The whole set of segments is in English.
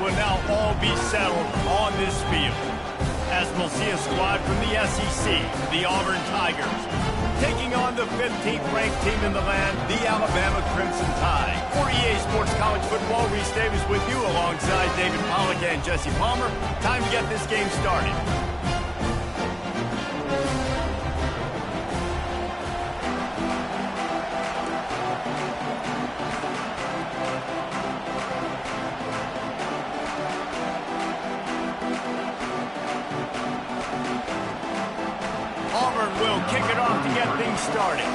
will now all be settled on this field, as we'll see a squad from the SEC, the Auburn Tigers, taking on the 15th ranked team in the land, the Alabama Crimson Tide. For EA Sports College Football, Reese Davis with you alongside David Pollack and Jesse Palmer. Time to get this game started. Auburn will kick it off to get things started.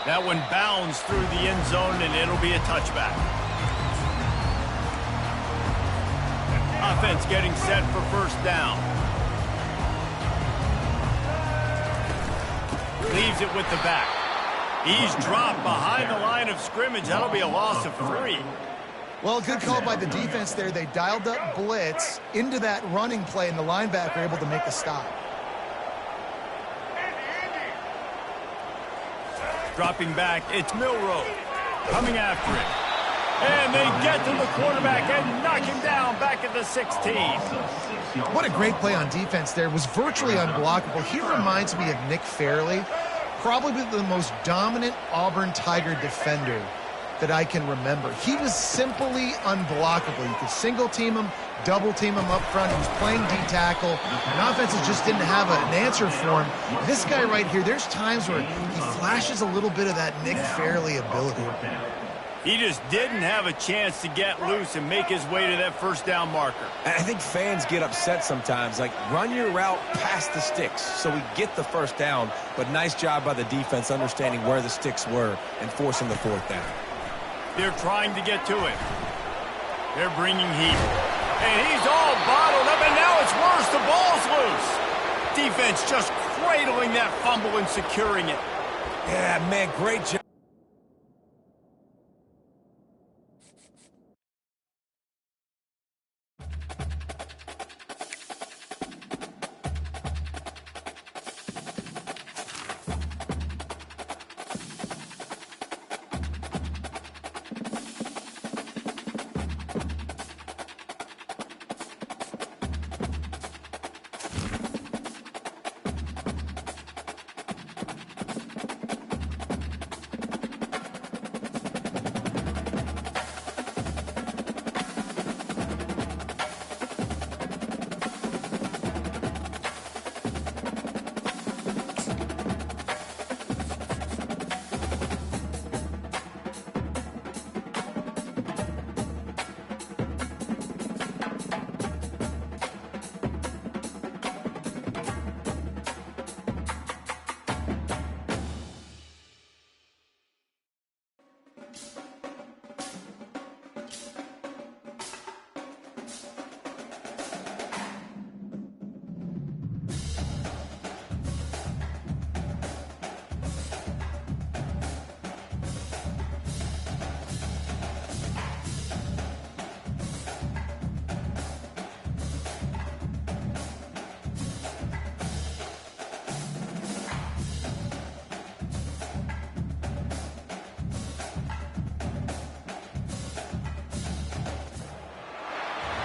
That one bounds through the end zone, and it'll be a touchback. Offense getting set for first down. Leaves it with the back. He's dropped behind the line of scrimmage. That'll be a loss of 3. Well, good call by the defense there. They dialed up blitz into that running play, and the linebacker able to make the stop. Dropping back, it's Milroe coming after it. And they get to the quarterback and knock him down back at the 16. What a great play on defense there. It was virtually unblockable. He reminds me of Nick Fairley, probably the most dominant Auburn Tiger defender that I can remember. He was simply unblockable. You could single team him, double team him up front. He was playing D-tackle, and offenses just didn't have an answer for him. This guy right here, there's times where he flashes a little bit of that Nick Fairley ability. He just didn't have a chance to get loose and make his way to that first down marker. I think fans get upset sometimes. Like, run your route past the sticks so we get the first down, but nice job by the defense understanding where the sticks were and forcing the fourth down. They're trying to get to it. They're bringing heat. And he's all bottled up, and now it's worse. The ball's loose. Defense just cradling that fumble and securing it. Yeah, man, great job.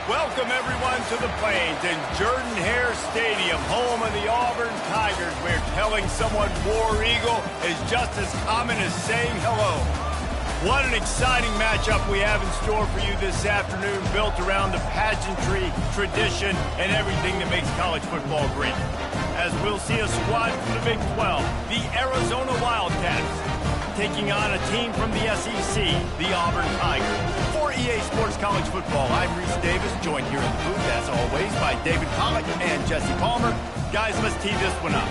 Welcome, everyone, to the Plains and Jordan-Hare Stadium, home of the Auburn Tigers, where telling someone War Eagle is just as common as saying hello. What an exciting matchup we have in store for you this afternoon, built around the pageantry, tradition, and everything that makes college football great. As we'll see a squad from the Big 12, the Arizona Wildcats, taking on a team from the SEC, the Auburn Tigers. For EA Sports College Football, I'm Reese Davis, joined here in the booth, as always, by David Pollack and Jesse Palmer. Guys, let's tee this one up.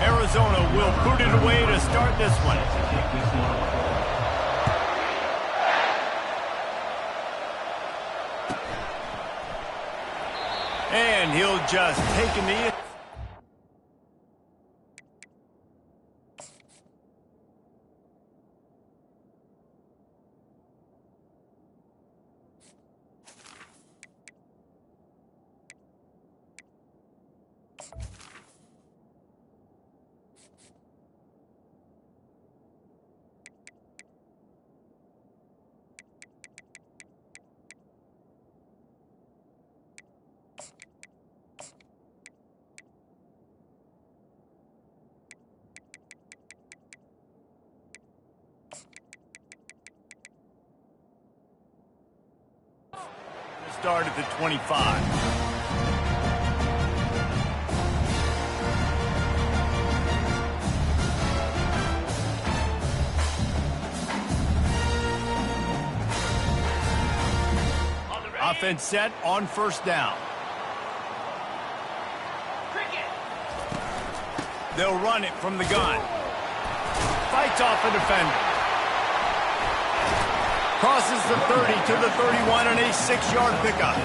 Arizona will boot it away to start this one. And he'll just take a knee. start at the 25. Offense set on first down. They'll run it from the gun. Fights off the defender. Crosses the 30 to the 31 on a 6-yard pickup.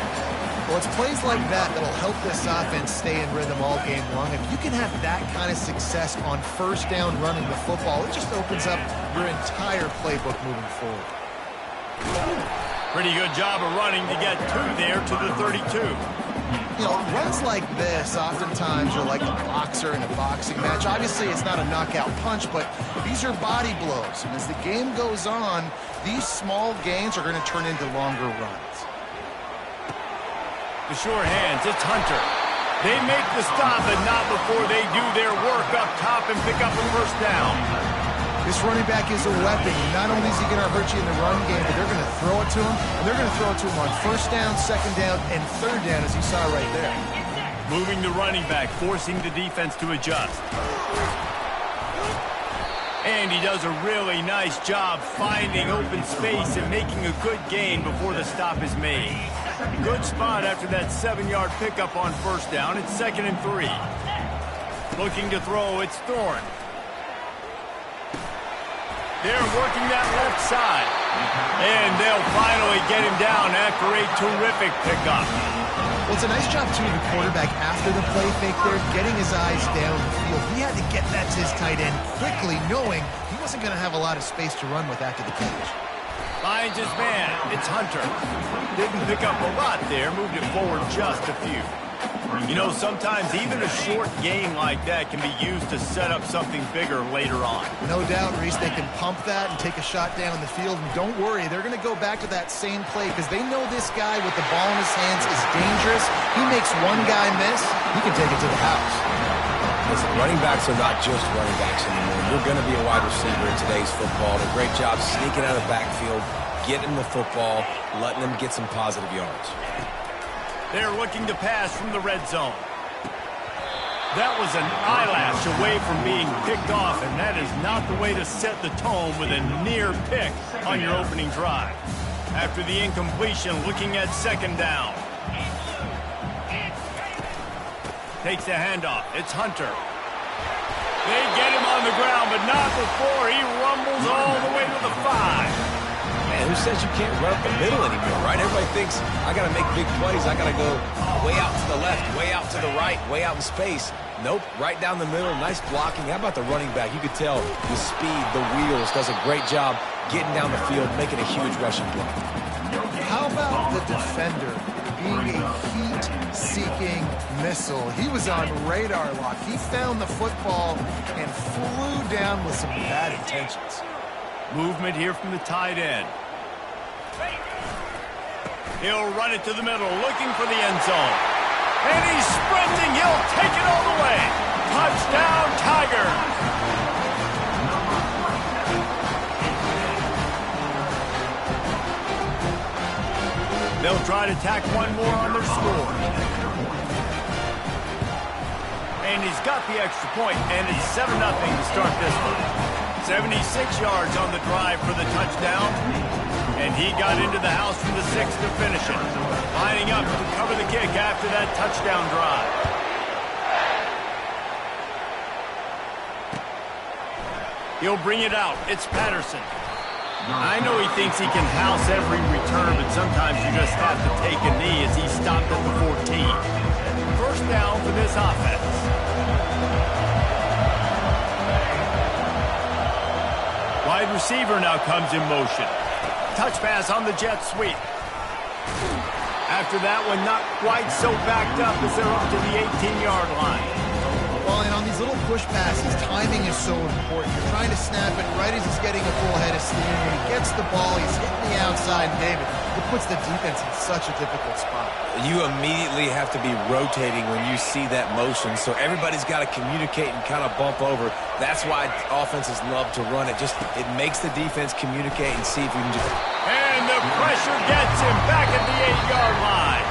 Well, it's plays like that that'll help this offense stay in rhythm all game long. If you can have that kind of success on first down running the football, it just opens up your entire playbook moving forward. Pretty good job of running to get 2 there to the 32. You know, runs like this oftentimes are like a boxer in a boxing match. Obviously, it's not a knockout punch, but these are body blows. And as the game goes on, these small gains are going to turn into longer runs. The sure hands, it's Hunter. They make the stop, but not before they do their work up top and pick up a first down. This running back is a weapon. Not only is he going to hurt you in the run game, but they're going to throw it to him, and they're going to throw it to him on first down, second down, and third down, as you saw right there. Moving the running back, forcing the defense to adjust. And he does a really nice job finding open space and making a good gain before the stop is made. Good spot after that 7-yard pickup on first down. It's 2nd and 3. Looking to throw, it's Thorne. They're working that left side. And they'll finally get him down after a terrific pickup. Well, it's a nice job, too, of the quarterback after the play fake there, getting his eyes down the field. He had to get that to his tight end quickly, knowing he wasn't going to have a lot of space to run with after the catch. Finds his man. It's Hunter. Didn't pick up a lot there. Moved it forward just a few. You know, sometimes even a short gain like that can be used to set up something bigger later on. No doubt, Reese, they can pump that and take a shot down the field. And don't worry, they're going to go back to that same play because they know this guy with the ball in his hands is dangerous. He makes one guy miss, he can take it to the house. Listen, running backs are not just running backs anymore. You're going to be a wide receiver in today's football. A great job sneaking out of the backfield, getting the football, letting them get some positive yards. They're looking to pass from the red zone. That was an eyelash away from being picked off, and that is not the way to set the tone with a near pick on your opening drive. After the incompletion, looking at 2nd down. Takes a handoff. It's Hunter. They get him on the ground, but not before he rumbles all the way to the 5. Man, who says you can't run up the middle anymore, right? Everybody thinks, I got to make big plays. I got to go way out to the left, way out to the right, way out in space. Nope, right down the middle. Nice blocking. How about the running back? You could tell the speed, the wheels, does a great job getting down the field, making a huge rushing play. How about the defender being a heat-seeking missile? He was on radar lock. He found the football and flew down with some bad intentions. Movement here from the tight end. He'll run it to the middle, looking for the end zone. And he's sprinting. He'll take it all the way. Touchdown, Tigers. They'll try to tack one more on their score. And he's got the extra point, and it's 7-0 to start this one. 76 yards on the drive for the touchdown. And he got into the house from the 6 to finish it. Lining up to cover the kick after that touchdown drive. He'll bring it out. It's Patterson. I know he thinks he can house every return, but sometimes you just have to take a knee as he stopped at the 14. First down for this offense. Wide receiver now comes in motion. Touch pass on the jet sweep. After that one, not quite so backed up as they're up to the 18-yard line. Well, and on these little push passes, timing is so important. You're trying to snap it right as he's getting a full head of steam. He gets the ball, he's hitting the outside, and David, it puts the defense in such a difficult spot. You immediately have to be rotating when you see that motion, so everybody's got to communicate and kind of bump over. That's why offenses love to run it. It makes the defense communicate and see if you can just... And the pressure gets him back at the 8-yard line.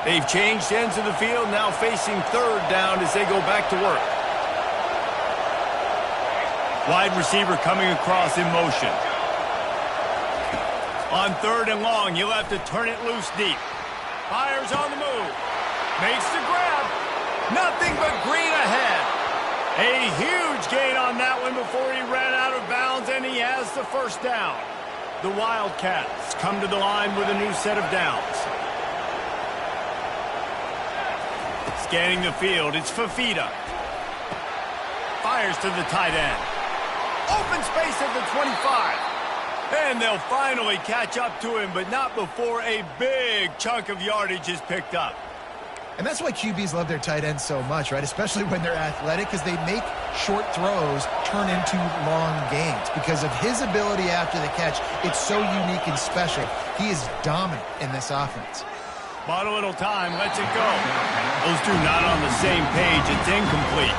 They've changed ends of the field, now facing third down as they go back to work. Wide receiver coming across in motion. On third and long, you'll have to turn it loose deep. Fires on the move. Makes the grab. Nothing but green ahead. A huge gain on that one before he ran out of bounds, and he has the first down. The Wildcats come to the line with a new set of downs. Scanning the field, it's Fafita. Fires to the tight end. Open space at the 25. And they'll finally catch up to him, but not before a big chunk of yardage is picked up. And that's why QBs love their tight ends so much, right? Especially when they're athletic, because they make short throws turn into long gains. Because of his ability after the catch, it's so unique and special. He is dominant in this offense. Bought a little time, lets it go. Those two not on the same page. It's incomplete.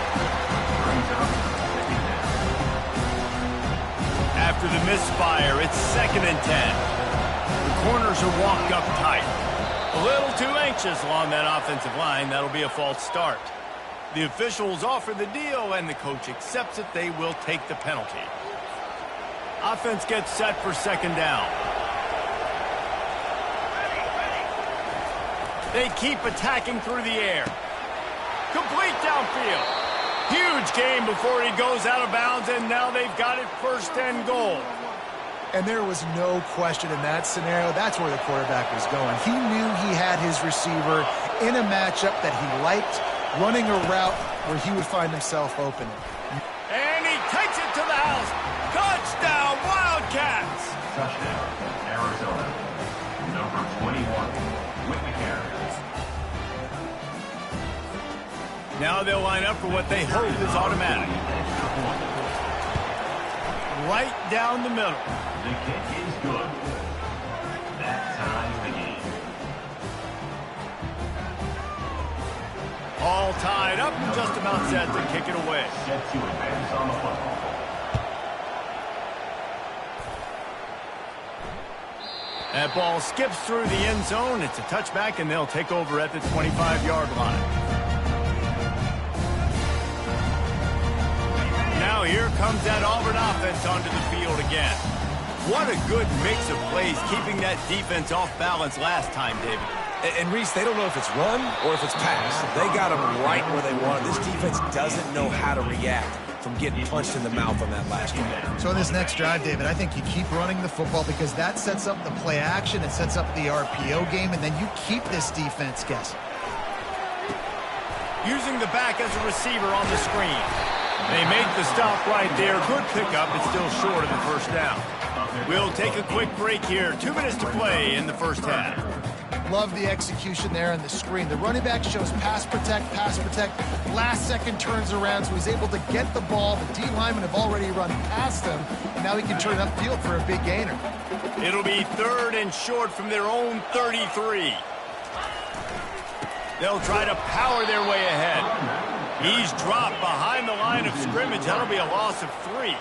After the misfire, it's 2nd and 10. The corners are walked up tight. A little too anxious along that offensive line. That'll be a false start. The officials offer the deal, and the coach accepts it. They will take the penalty. Offense gets set for 2nd down. They keep attacking through the air. Complete downfield. Huge gain before he goes out of bounds, and now they've got it 1st and goal. And there was no question in that scenario. That's where the quarterback was going. He knew he had his receiver in a matchup that he liked, running a route where he would find himself open. And he takes it to the house. Touchdown, Wildcats! Touchdown, Arizona. Number 21. Now they'll line up for what they hope is automatic. Right down the middle. The kick is good. That ties the game. All tied up and just about set to kick it away. Set to advance on the football. That ball skips through the end zone. It's a touchback, and they'll take over at the 25-yard line. Now here comes that Auburn offense onto the field again. What a good mix of plays, keeping that defense off balance last time, David. And Reese, they don't know if it's run or if it's pass. They got them right where they want it. This defense doesn't know how to react from getting punched in the mouth on that last drive. So in this next drive, David, I think you keep running the football because that sets up the play action, it sets up the RPO game, and then you keep this defense guessing. Using the back as a receiver on the screen. They make the stop right there. Good pickup. It's still short of the 1st down. We'll take a quick break here. 2 minutes to play in the 1st half. Love the execution there on the screen. The running back shows pass protect. Last second turns around, so he's able to get the ball. The D linemen have already run past him, and now he can turn upfield for a big gainer. It'll be 3rd and short from their own 33. They'll try to power their way ahead. He's dropped behind the line of scrimmage. That'll be a loss of 3.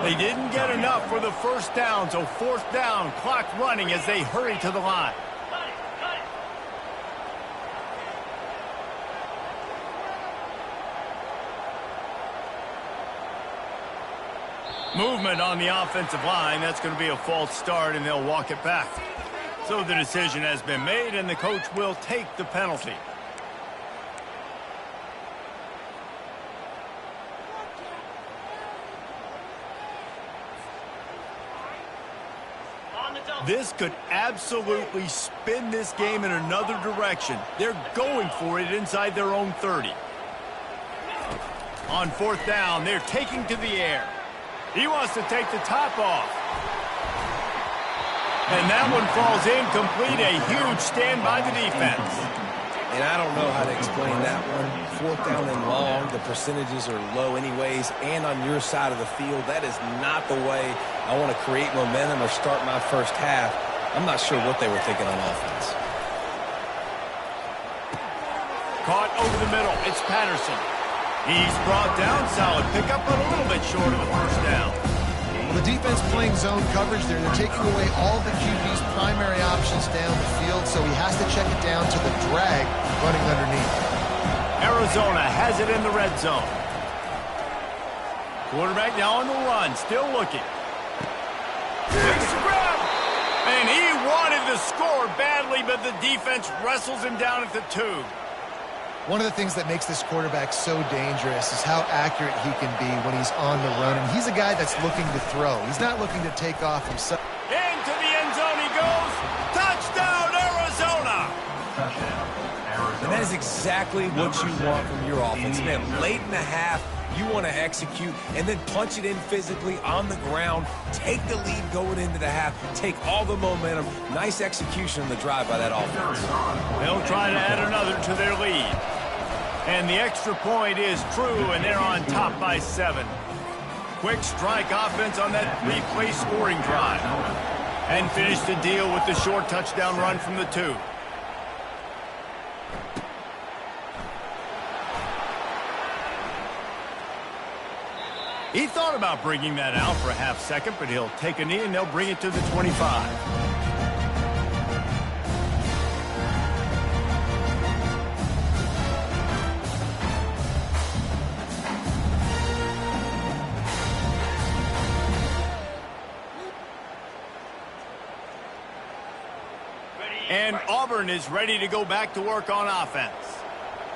They didn't get enough for the 1st down, so 4th down, clock running as they hurry to the line. Movement on the offensive line. That's going to be a false start, and they'll walk it back. So the decision has been made, and the coach will take the penalty. This could absolutely spin this game in another direction. They're going for it inside their own 30. On 4th down, they're taking to the air. He wants to take the top off. And that one falls incomplete. A huge stand by the defense. And I don't know how to explain that one. 4th down and long, the percentages are low anyways, and on your side of the field, that is not the way I want to create momentum or start my first half. I'm not sure what they were thinking on offense. Caught over the middle. It's Patterson. He's brought down. Solid pickup, but a little bit short of a first down. Well, the defense playing zone coverage there. They're taking away all the QB's primary options down the field, so he has to check it down to the drag running underneath. Arizona has it in the red zone. Quarterback now on the run, still looking. Takes the grab. And he wanted the score badly, but the defense wrestles him down at the 2. One of the things that makes this quarterback so dangerous is how accurate he can be when he's on the run. And he's a guy that's looking to throw. He's not looking to take off himself. Into the end zone he goes. Touchdown, Arizona! Touchdown, Arizona. And that is exactly what you want from your offense. Man, late in the half, you want to execute and then punch it in physically on the ground. Take the lead going into the half. Take all the momentum. Nice execution on the drive by that offense. They'll try to add another to their lead. And the extra point is true, and they're on top by 7. Quick strike offense on that 3-play scoring drive. And finish the deal with the short touchdown run from the 2. He thought about bringing that out for a half second, but he'll take a knee and they'll bring it to the 25. And Auburn is ready to go back to work on offense.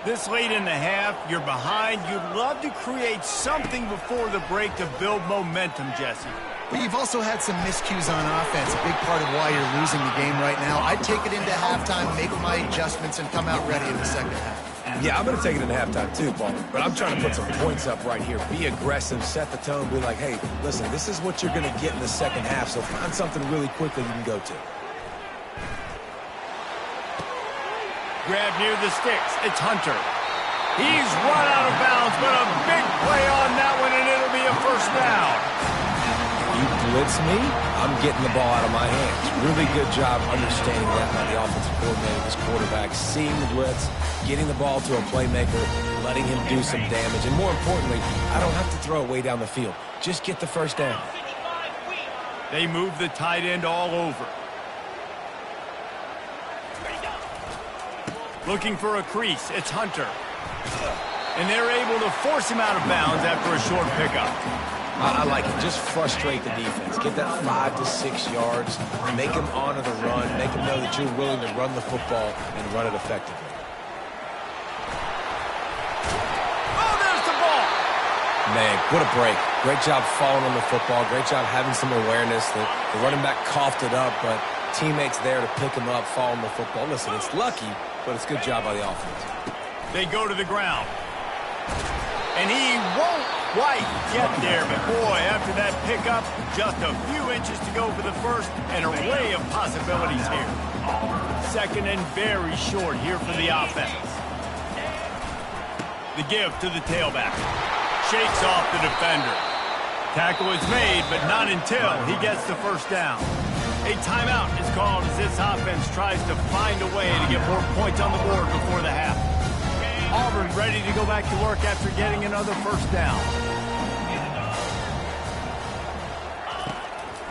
This late in the half, you're behind. You'd love to create something before the break to build momentum, Jesse. But you've also had some miscues on offense, a big part of why you're losing the game right now. I'd take it into halftime, make my adjustments, and come out ready in the second half. Yeah, I'm going to take it into halftime too, Paul. But I'm trying to put some points up right here. Be aggressive, set the tone, be like, hey, listen, this is what you're going to get in the second half, so find something really quickly you can go to. Grab near the sticks. It's Hunter. He's run out of bounds, but a big play on that one, and it'll be a first down. You blitz me, I'm getting the ball out of my hands. Really good job understanding that by the offensive coordinator, this quarterback, seeing the blitz, getting the ball to a playmaker, letting him do some damage. And more importantly, I don't have to throw it way down the field. Just get the first down. They move the tight end all over. Looking for a crease. It's Hunter. And they're able to force him out of bounds after a short pickup. I like it. Just frustrate the defense. Get that 5 to 6 yards. Make them honor the run. Make them know that you're willing to run the football and run it effectively. Oh, there's the ball. Man, what a break. Great job falling on the football. Great job having some awareness. The running back coughed it up, but teammates there to pick him up, fall on the football. Listen, it's lucky, but it's a good job by the offense. They go to the ground. And he won't quite get there, but boy, after that pickup, just a few inches to go for the first, an array of possibilities here. Second and very short here for the offense. The give to the tailback. Shakes off the defender. Tackle is made, but not until he gets the first down. A timeout is called as this offense tries to find a way to get more points on the board before the half. Auburn ready to go back to work after getting another first down.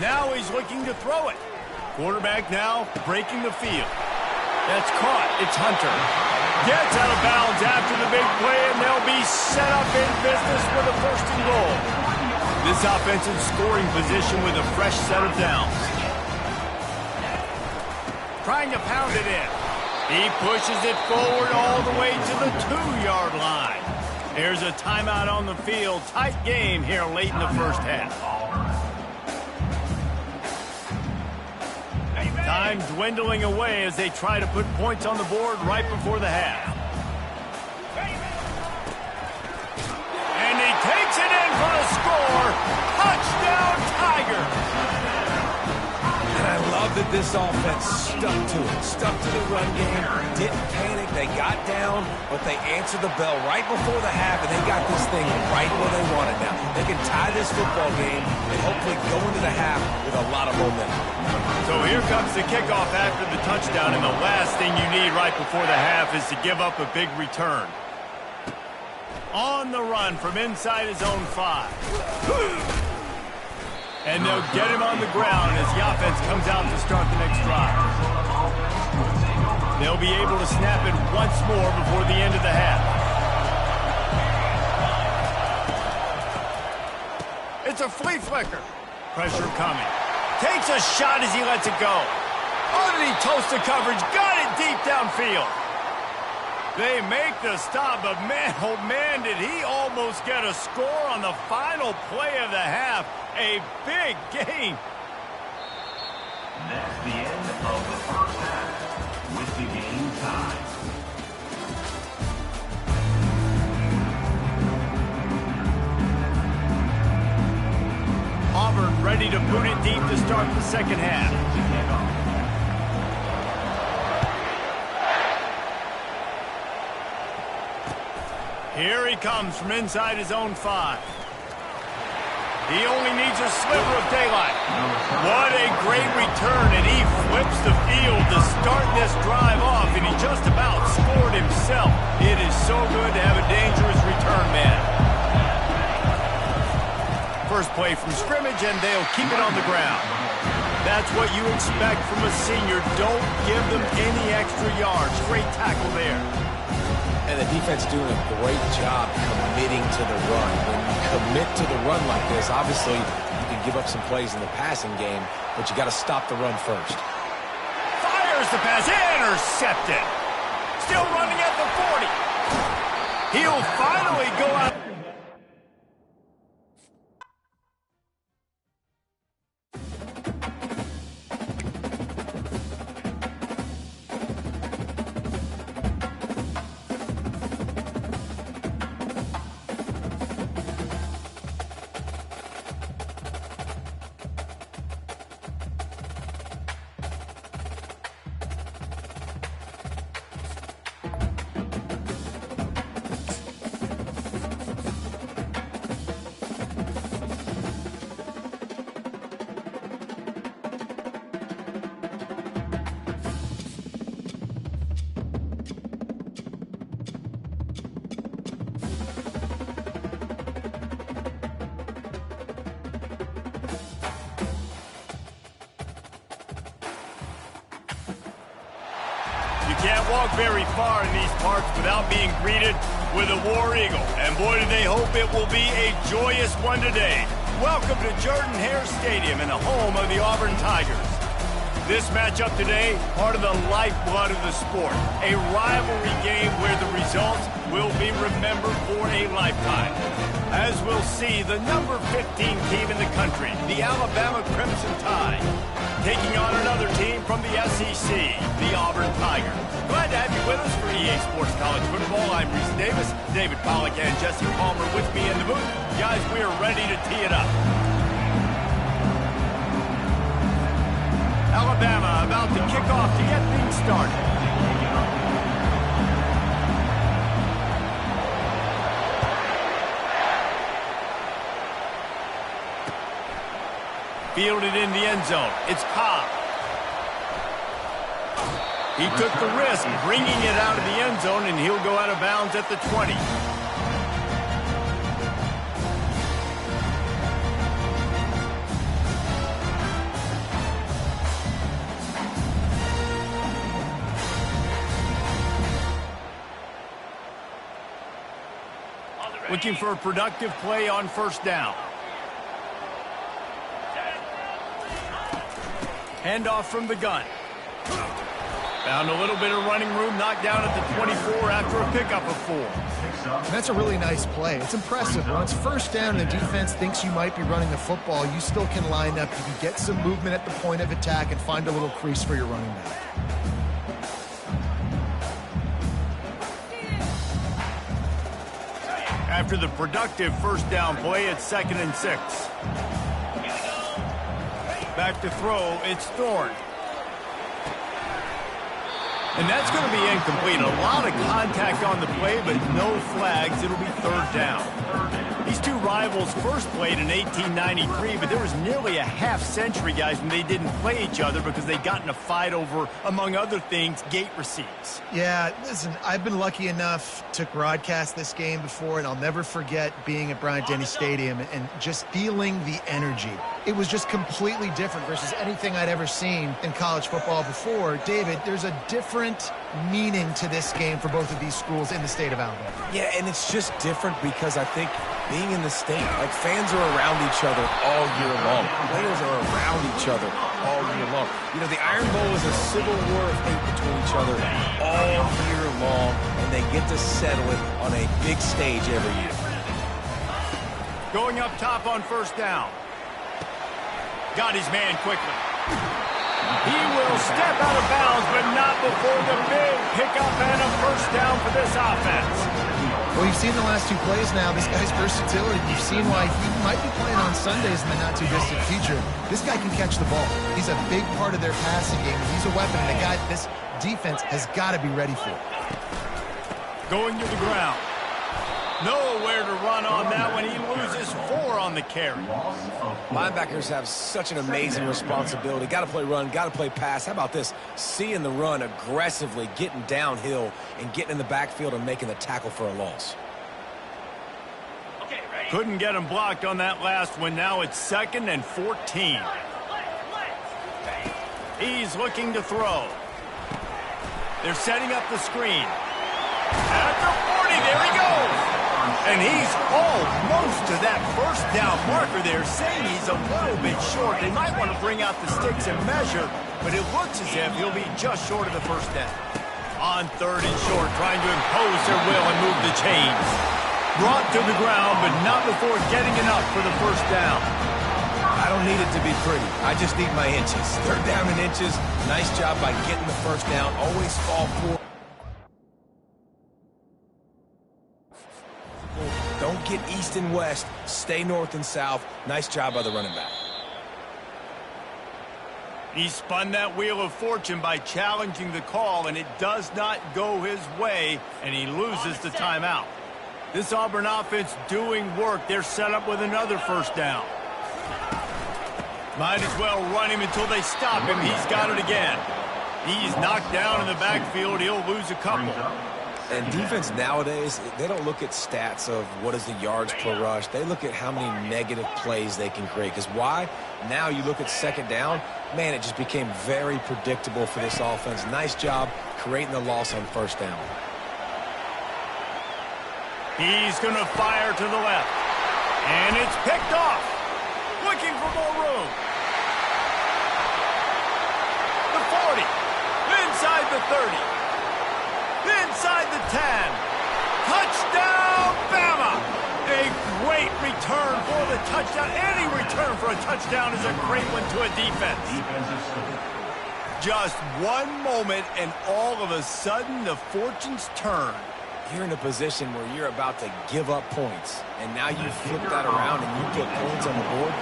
Now he's looking to throw it. Quarterback now breaking the field. That's caught. It's Hunter. Gets out of bounds after the big play, and they'll be set up in business with a first and goal. This offensive scoring position with a fresh set of downs. Trying to pound it in. He pushes it forward all the way to the 2-yard line. There's a timeout on the field. Tight game here late in the first half. Time dwindling away as they try to put points on the board right before the half. And he takes it in for a score. Touchdown! this offense stuck to it, stuck to the run game, didn't panic. They got down, but they answered the bell right before the half, and they got this thing right where they want it now. They can tie this football game and hopefully go into the half with a lot of momentum. So here comes the kickoff after the touchdown, and the last thing you need right before the half is to give up a big return. On the run from inside his own 5. And they'll get him on the ground as the offense comes out to start the next drive. They'll be able to snap it once more before the end of the half. It's a flea flicker. Pressure coming. Takes a shot as he lets it go. Underneath toasted coverage. Got it deep downfield. They make the stop, but man, oh man, did he almost get a score on the final play of the half. A big game. That's the end of the first half, with the game tied. Auburn ready to boot it deep to start the second half. Here he comes from inside his own 5. He only needs a sliver of daylight. What a great return, and he flips the field to start this drive off, and he just about scored himself. It is so good to have a dangerous return man. First play from scrimmage, and they'll keep it on the ground. That's what you expect from a senior. Don't give them any extra yards. Great tackle there. And the defense doing a great job committing to the run. When you commit to the run like this, obviously you can give up some plays in the passing game, but you got to stop the run first. Fires the pass, intercepted. Still running at the 40. He'll finally go out. Can't walk very far in these parts without being greeted with a War Eagle. And boy, do they hope it will be a joyous one today. Welcome to Jordan-Hare Stadium and the home of the Auburn Tigers. This matchup today, part of the lifeblood of the sport. A rivalry game where the results will be remembered for a lifetime. As we'll see, the number 15 team in the country, the Alabama Crimson Tide, taking on another team from the SEC, the Auburn Tigers. Glad to have you with us for EA Sports College Football. I'm Reese Davis, David Pollack, and Jesse Palmer with me in the booth. Guys, we are ready to tee it up. Alabama about to kick off to get things started. Fielded in the end zone. It's Cobb. He took the risk, bringing it out of the end zone, and he'll go out of bounds at the 20. Looking for a productive play on first down. Handoff from the gun. Found a little bit of running room, knocked down at the 24 after a pickup of 4. That's a really nice play. It's impressive. When it's first down and the defense thinks you might be running the football, you still can line up. You can get some movement at the point of attack and find a little crease for your running back. After the productive first down play, it's 2nd and 6. Back to throw, it's Thorne. And that's going to be incomplete. A lot of contact on the play, but no flags. It'll be third down. These two rivals first played in 1893, but there was nearly a half-century, guys, when they didn't play each other because they got in a fight over, among other things, gate receipts. Yeah, listen, I've been lucky enough to broadcast this game before, and I'll never forget being at Bryant-Denny Stadium and just feeling the energy. It was just completely different versus anything I'd ever seen in college football before. David, there's a different meaning to this game for both of these schools in the state of Alabama. Yeah, and it's just different because I think being in the state, like fans are around each other all year long. Players are around each other all year long. You know, the Iron Bowl is a civil war of hate between each other all year long, and they get to settle it on a big stage every year. Going up top on first down. Got his man quickly. He will step out of bounds, but not before the big pickup and a first down for this offense. Well, you've seen the last two plays now. This guy's versatility. You've seen why he might be playing on Sundays in the not-too-distant future. This guy can catch the ball. He's a big part of their passing game. He's a weapon, and a guy this defense has got to be ready for. Going to the ground. Nowhere to run on that one. He loses 4 on the carry. Linebackers have such an amazing responsibility. Got to play run, got to play pass. How about this? Seeing the run aggressively, getting downhill, and getting in the backfield and making the tackle for a loss. Couldn't get him blocked on that last one. Now it's 2nd and 14. He's looking to throw. They're setting up the screen. At the 40, there he goes. And he's almost to that first down marker there, saying he's a little bit short. They might want to bring out the sticks and measure, but it looks as if he'll be just short of the first down. On 3rd and short, trying to impose their will and move the chains. Brought to the ground, but not before getting enough for the first down. I don't need it to be pretty. I just need my inches. 3rd down in inches. Nice job by getting the first down. Always fall for. Don't get east and west. Stay north and south. Nice job by the running back. He spun that wheel of fortune by challenging the call, and it does not go his way, and he loses the timeout. This Auburn offense doing work. They're set up with another first down. Might as well run him until they stop him. He's got it again. He's knocked down in the backfield. He'll lose a couple. And defense nowadays, they don't look at stats of what is the yards per rush. They look at how many negative plays they can create. Because why? Now you look at 2nd down, man, it just became very predictable for this offense. Nice job creating the loss on first down. He's going to fire to the left. And it's picked off. Looking for more room. The 40. Inside the 30. Inside the 10. Touchdown, Bama! A great return for the touchdown. Any return for a touchdown is a great one to a defense. Just one moment, and all of a sudden, the fortunes turn. You're in a position where you're about to give up points, and now you flip that around and you put points on the board.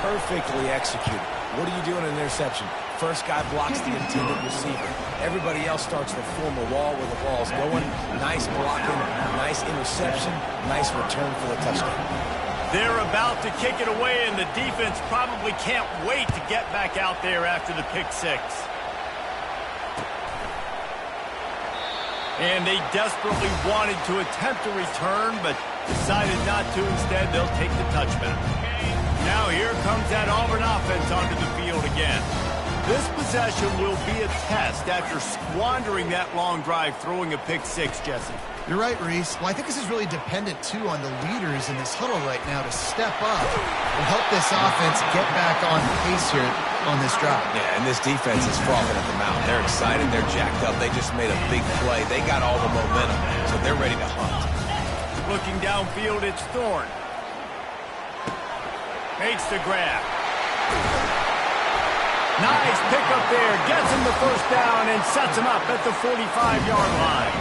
Perfectly executed. What do you do in an interception? First guy blocks the intended receiver. Everybody else starts to form a wall where the ball's going. Nice blocking, nice interception, nice return for the touchdown. They're about to kick it away, and the defense probably can't wait to get back out there after the pick 6. And they desperately wanted to attempt a return, but decided not to. Instead, they'll take the touchback. Now here comes that Auburn offense onto the field again. This possession will be a test after squandering that long drive, throwing a pick 6, Jesse. You're right, Reese. Well, I think this is really dependent, too, on the leaders in this huddle right now to step up and help this offense get back on pace here on this drive. Yeah, and this defense is frothing at the mouth. They're excited. They're jacked up. They just made a big play. They got all the momentum, so they're ready to hunt. Looking downfield, it's Thorne. Makes the grab. Nice pickup there. Gets him the first down and sets him up at the 45-yard line.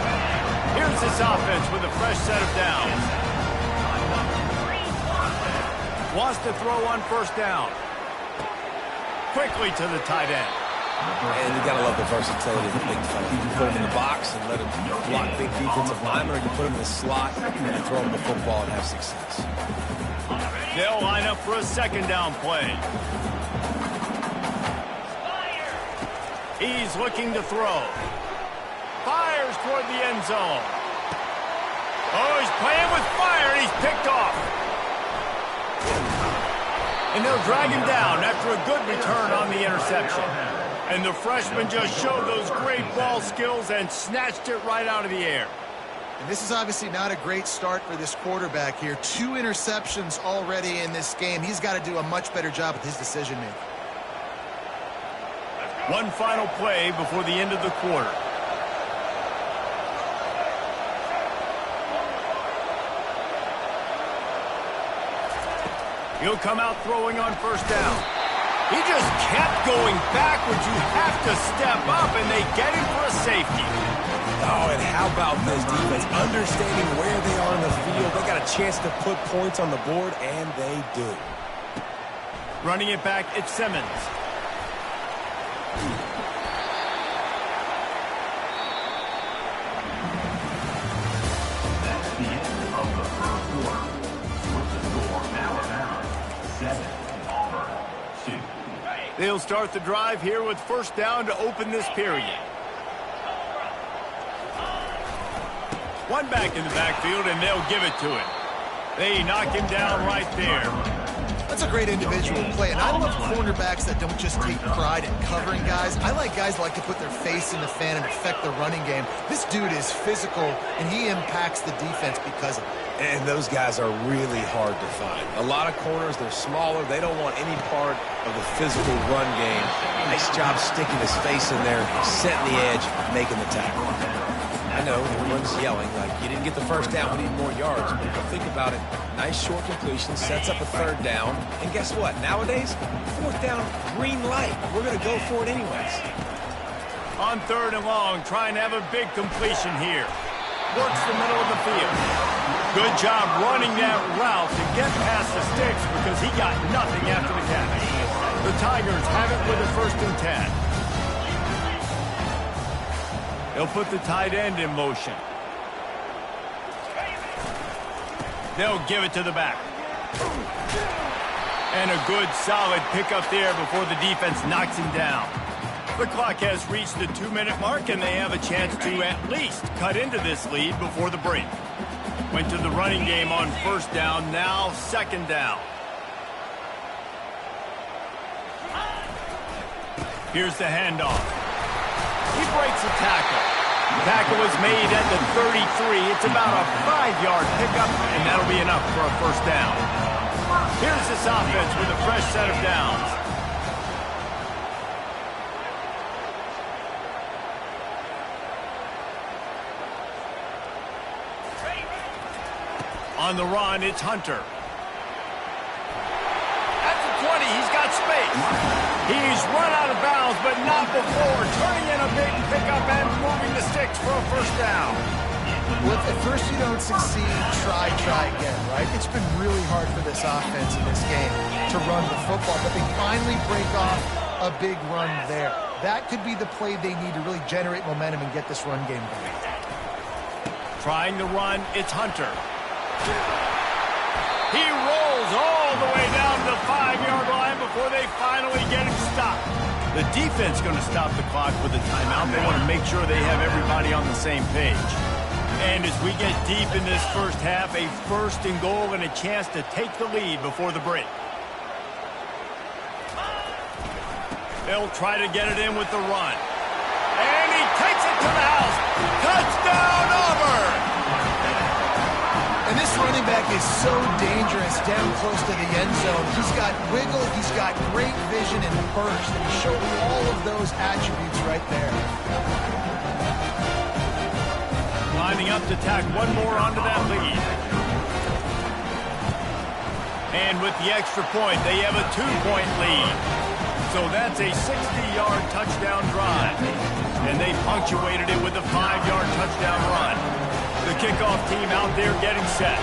Here's this offense with a fresh set of downs. Wants to throw on first down. Quickly to the tight end. And you gotta love the versatility of the big fella. You can put him in the box and let him block big defensive linemen, or you put him in the slot and throw him the football and have success. They'll line up for a second down play. He's looking to throw. Fires toward the end zone. Oh, he's playing with fire, and he's picked off. And they'll drag him down after a good return on the interception. And the freshman just showed those great ball skills and snatched it right out of the air. And this is obviously not a great start for this quarterback here. 2 interceptions already in this game. He's got to do a much better job with his decision-making. One final play before the end of the quarter. He'll come out throwing on first down. He just kept going backwards. You have to step up, and they get him for a safety. Oh, and how about this defense? Understanding where they are in the field. They got a chance to put points on the board, and they do. Running it back, it's Simmons. That's the end of the first quarter. With the score Alabama 7, Auburn 2. They'll start the drive here with first down to open this period. One back in the backfield, and they'll give it to him. They knock him down right there. That's a great individual play, and I love cornerbacks that don't just take pride in covering guys. I like guys that like to put their face in the fan and affect the running game. This dude is physical, and he impacts the defense because of it. And those guys are really hard to find. A lot of corners, they're smaller. They don't want any part of the physical run game. Nice job sticking his face in there, setting the edge, making the tackle. I know everyone's yelling like, you didn't get the first down, we need more yards. But think about it. Nice short completion, sets up a third down. And guess what? Nowadays, fourth down, green light. We're going to go for it anyways. On third and long, trying to have a big completion here. Works the middle of the field. Good job running that route to get past the sticks because he got nothing after the catch. The Tigers have it with a 1st and 10. They'll put the tight end in motion. They'll give it to the back. And a good solid pickup there before the defense knocks him down. The clock has reached the 2-minute mark, and they have a chance to at least cut into this lead before the break. Went to the running game on first down, now second down. Here's the handoff. He breaks a tackle. The tackle was made at the 33. It's about a 5-yard pickup, and that'll be enough for a first down. Here's this offense with a fresh set of downs. On the run, it's Hunter. At the 20, he's got space. He's run out of bounds, but not before. Turning in a big pickup and moving the sticks for a first down. Well, if at first you don't succeed, try again, right? It's been really hard for this offense in this game to run the football, but they finally break off a big run there. That could be the play they need to really generate momentum and get this run game going. Trying the run, it's Hunter. He rolls all the way down to the 5-yard line before they finally get him stopped. The defense going to stop the clock with a timeout. They want to make sure they have everybody on the same page. And as we get deep in this first half, a 1st and goal and a chance to take the lead before the break. They'll try to get it in with the run. And he takes it to the house. Touchdown, Auburn! And this running back is so dangerous down close to the end zone. He's got wiggle, he's got great vision and burst, and he showed all of those attributes right there. Lining up to tack one more onto that lead. And with the extra point, they have a 2-point lead. So that's a 60-yard touchdown drive. And they punctuated it with a 5-yard touchdown run. The kickoff team out there getting set.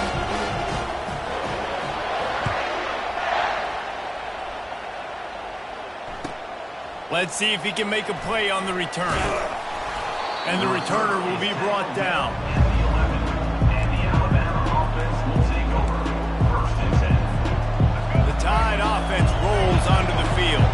Let's see if he can make a play on the return. And the returner will be brought down. And the Alabama offense will take over. 1st and 10. The Tide offense rolls onto the field.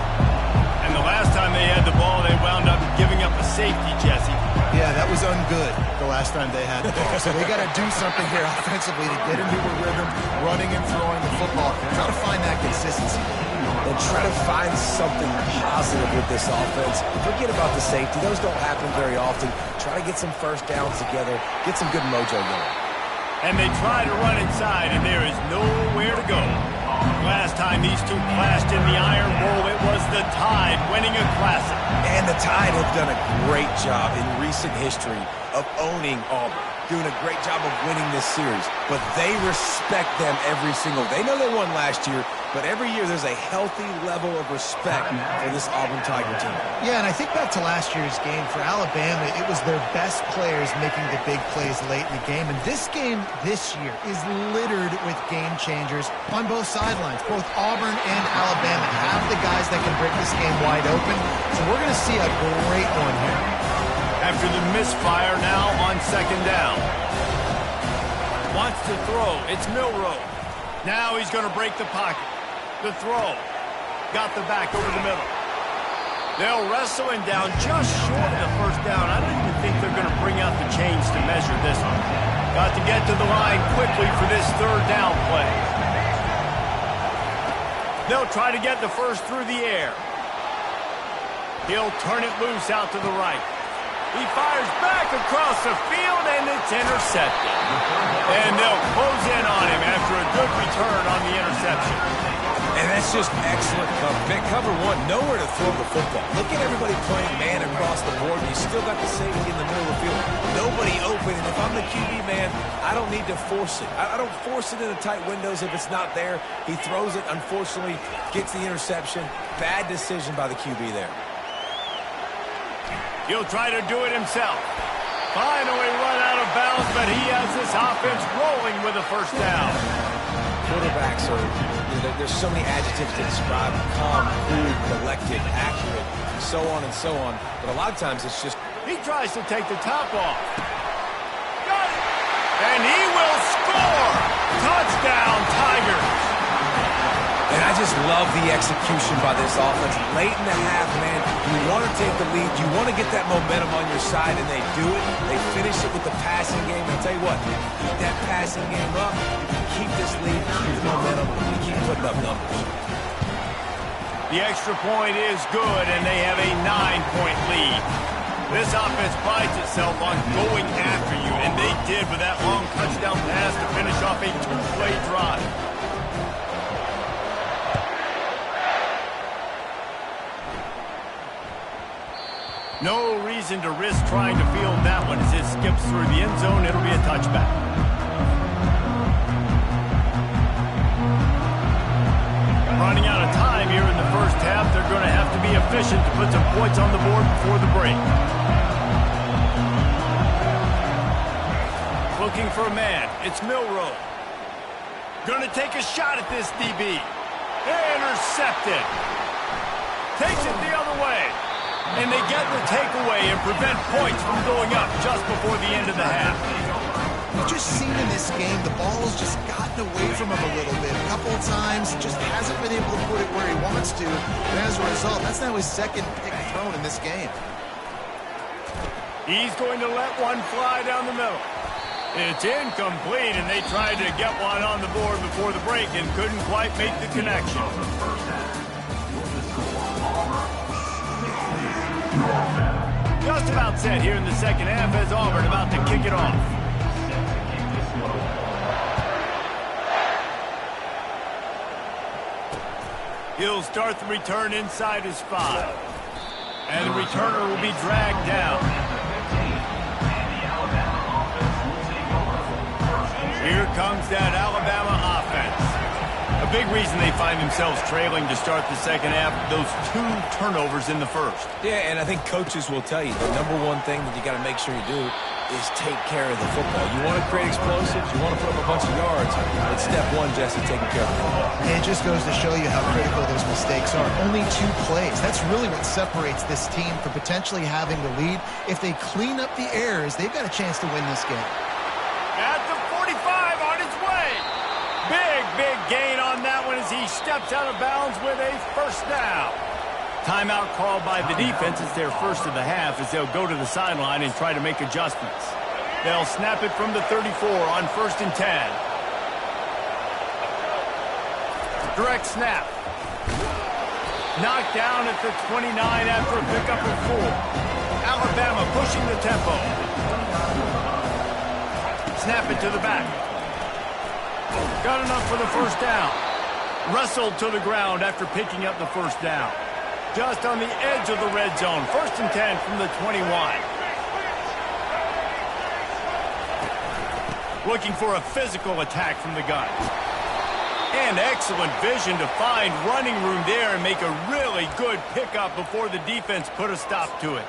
And the last time they had the ball, they wound up giving up a safety, Jesse. Yeah, that was ungood the last time they had the ball. So they got to do something here offensively to get into a rhythm, running and throwing the football. Try to find that consistency. And try to find something positive with this offense. Forget about the safety. Those don't happen very often. Try to get some first downs together. Get some good mojo going. And they try to run inside, and there is nowhere to go. Last time these two clashed in the Iron Bowl, it was the Tide winning a classic. And the Tide have done a great job in recent history of owning Auburn, doing a great job of winning this series. But they respect them every single. They know they won last year, but every year there's a healthy level of respect for this Auburn Tiger team. Yeah, and I think back to last year's game. For Alabama, it was their best players making the big plays late in the game. And this game this year is littered with game changers on both sidelines. Both Auburn and Alabama have the guys that can break this game wide open. So we're going to see a great one here. After the misfire, now on 2nd down. Wants to throw. It's Milroe. Now he's going to break the pocket. The throw. Got the back over the middle. They'll wrestle him down just short of the 1st down. I don't even think they're going to bring out the chains to measure this one. Got to get to the line quickly for this 3rd down play. They'll try to get the first through the air. He'll turn it loose out to the right. He fires back across the field, and it's intercepted. And they'll close in on him after a good return on the interception. And that's just excellent cover. Man, cover one, nowhere to throw the football. Look at everybody playing man across the board. You still got the safety in the middle of the field. Nobody open, and if I'm the QB man, I don't need to force it. I don't force it into tight windows if it's not there. He throws it, unfortunately, gets the interception. Bad decision by the QB there. He'll try to do it himself. Finally run out of bounds, but he has this offense rolling with a 1st down. Quarterbacks there's so many adjectives to describe calm, cool, collected, accurate, so on and so on. But a lot of times it's just... He tries to take the top off. Got it! And he will score! Touchdown, Tigers! And I just love the execution by this offense. Late in the half, man, you want to take the lead. You want to get that momentum on your side, and they do it. They finish it with the passing game. And I'll tell you what, keep that passing game up. You can keep this lead, keep the momentum, and keep putting up numbers. The extra point is good, and they have a 9-point lead. This offense prides itself on going after you, and they did with that long touchdown pass to finish off a 2-play drive. No reason to risk trying to field that one as it skips through the end zone. It'll be a touchback. Running out of time here in the 1st half. They're going to have to be efficient to put some points on the board before the break. Looking for a man. It's Milroe. Going to take a shot at this DB. Intercepted. Takes it the other way. And they get the takeaway and prevent points from going up just before the end of the half. You've just seen in this game, the ball's just gotten away from him a little bit. A couple of times, just hasn't been able to put it where he wants to. And as a result, that's now his 2nd pick thrown in this game. He's going to let one fly down the middle. It's incomplete, and they tried to get one on the board before the break and couldn't quite make the connection. Just about set here in the 2nd half as Auburn about to kick it off. He'll start the return inside his 5. And the returner will be dragged down. Here comes that Alabama offense. A big reason they find themselves trailing to start the 2nd half, those 2 turnovers in the 1st. Yeah, and I think coaches will tell you the number one thing that you got to make sure you do is take care of the football. You want to create explosives, you want to put up a bunch of yards, but step one, Jesse, taking care of the football. And it just goes to show you how critical those mistakes are. Only 2 plays. That's really what separates this team from potentially having the lead. If they clean up the errors, they've got a chance to win this game. At the 45 on his way. Big gain on that one as he steps out of bounds with a first down. Timeout called by the defense. It's their first of the half as they'll go to the sideline and try to make adjustments. They'll snap it from the 34 on 1st and 10. Direct snap. Knocked down at the 29 after a pickup of 4. Alabama pushing the tempo. Snap it to the back. Got enough for the first down. Wrestled to the ground after picking up the first down. Just on the edge of the red zone. 1st and 10 from the 21. Looking for a physical attack from the gun. And excellent vision to find running room there and make a really good pickup before the defense put a stop to it.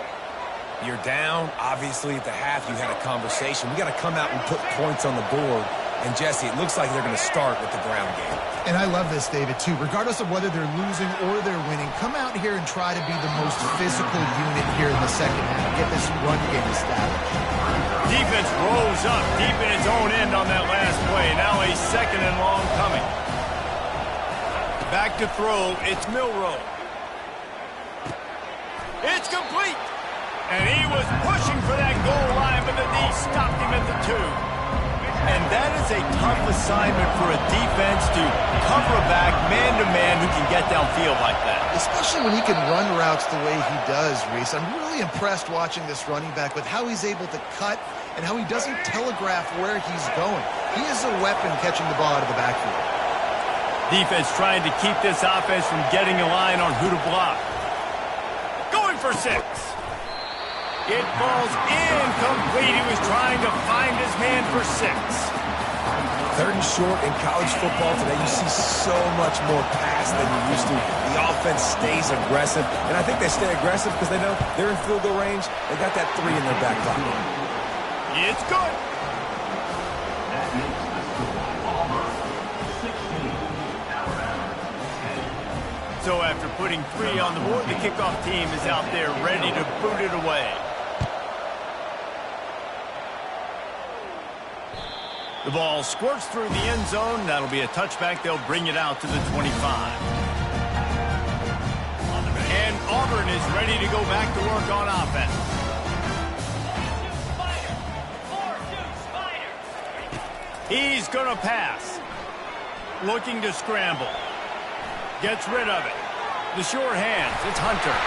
You're down. Obviously, at the half, you had a conversation. We got to come out and put points on the board. And, Jesse, it looks like they're going to start with the ground game. And I love this, David, too. Regardless of whether they're losing or they're winning, come out here and try to be the most physical unit here in the second half. Get this run game established. Defense rolls up deep in its own end on that last play. Now a 2nd and long coming. Back to throw. It's Milroe. It's complete. And he was pushing for that goal line, but the D stopped him at the 2. And that is a tough assignment for a defense to cover a back man-to-man who can get downfield like that. Especially when he can run routes the way he does, Reese. I'm really impressed watching this running back with how he's able to cut and how he doesn't telegraph where he's going. He is a weapon catching the ball out of the backfield. Defense trying to keep this offense from getting a line on who to block. Going for 6. It falls incomplete. He was trying to find his man for 6. 3rd and short in college football today. You see so much more pass than you used to. The offense stays aggressive, and I think they stay aggressive because they know they're in field goal range. They got that 3 in their back pocket. It's good. That makes the score Auburn 16, Alabama 10. So after putting 3 on the board, the kickoff team is out there ready to boot it away. The ball squirts through the end zone. That'll be a touchback. They'll bring it out to the 25. And Auburn is ready to go back to work on offense. He's going to pass. Looking to scramble. Gets rid of it. The sure hands. It's Hunter.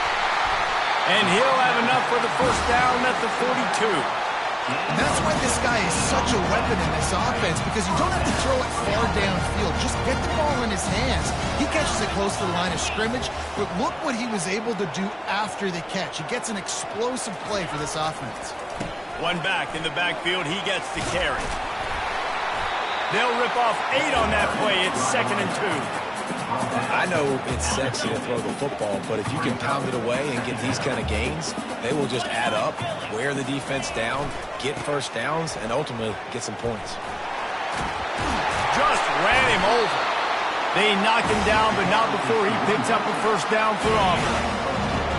And he'll have enough for the first down at the 42. And that's why this guy is such a weapon in this offense, because you don't have to throw it far downfield. Just get the ball in his hands. He catches it close to the line of scrimmage, but look what he was able to do after the catch. He gets an explosive play for this offense. One back in the backfield. He gets the carry. They'll rip off 8 on that play. It's 2nd and 2. I know it's sexy to throw the football, but if you can pound it away and get these kind of gains, they will just add up, wear the defense down, get first downs, and ultimately get some points. Just ran him over. They knock him down, but not before he picks up a first down for Auburn.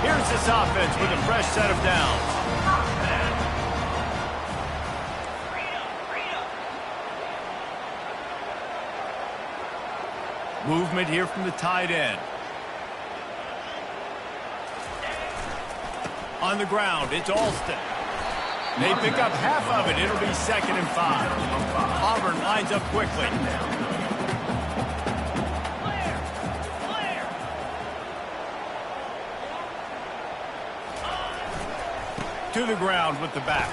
Here's this offense with a fresh set of downs. Movement here from the tight end. On the ground, it's Alston. They pick up half of it. It'll be 2nd and 5. Auburn lines up quickly. To the ground with the back.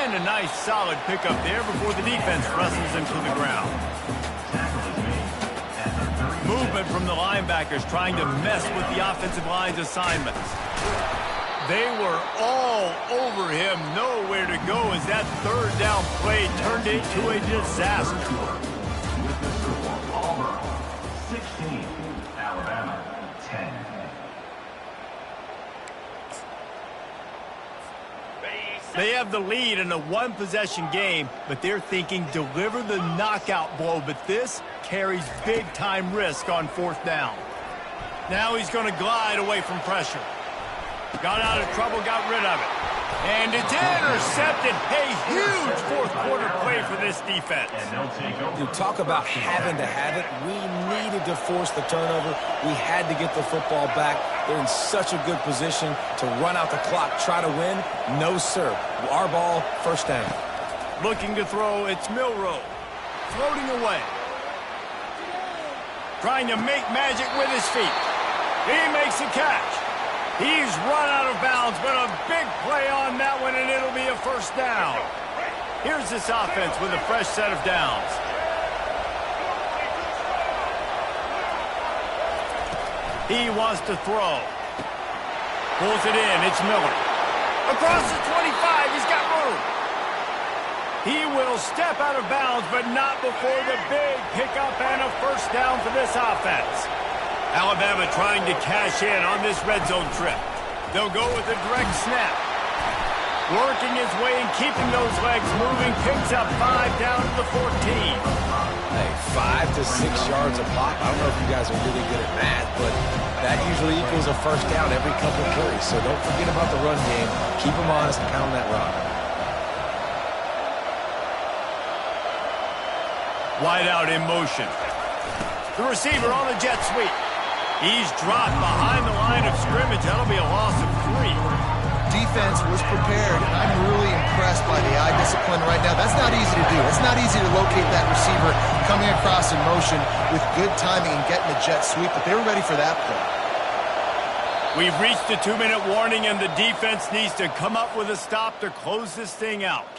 And a nice solid pickup there before the defense wrestles him to the ground. Movement from the linebackers trying to mess with the offensive line's assignments. They were all over him, nowhere to go as that 3rd down play turned into a disaster. With the score, Auburn 16, Alabama 10. Ready, They have the lead in a one-possession game, but they're thinking deliver the knockout blow, but this carries big-time risk on fourth down. Now he's going to glide away from pressure. Got out of trouble, got rid of it. And it's intercepted. A huge fourth-quarter play for this defense. You talk about having to have it. We needed to force the turnover. We had to get the football back. They're in such a good position to run out the clock, try to win. No, sir. Our ball, first down. Looking to throw, it's Milrow. Floating away. Trying to make magic with his feet. He makes a catch. He's run out of bounds, but a big play on that one, and it'll be a first down. Here's this offense with a fresh set of downs. He wants to throw. Pulls it in. It's Miller. Across the 25. He's got room. He will step out of bounds, but not before the big pickup and a first down for this offense. Alabama trying to cash in on this red zone trip. They'll go with a direct snap. Working his way and keeping those legs moving. Picks up 5 down to the 14. Hey, 5 to 6 yards a pop. I don't know if you guys are really good at math, but that usually equals a first down every couple of carries. So don't forget about the run game. Keep them honest and pound that rock. Wide out in motion. The receiver on the jet sweep. He's dropped behind the line of scrimmage. That'll be a loss of 3. Defense was prepared, and I'm really impressed by the eye discipline right now. That's not easy to do. It's not easy to locate that receiver coming across in motion with good timing and getting the jet sweep, but they were ready for that play. We've reached the 2-minute warning, and the defense needs to come up with a stop to close this thing out.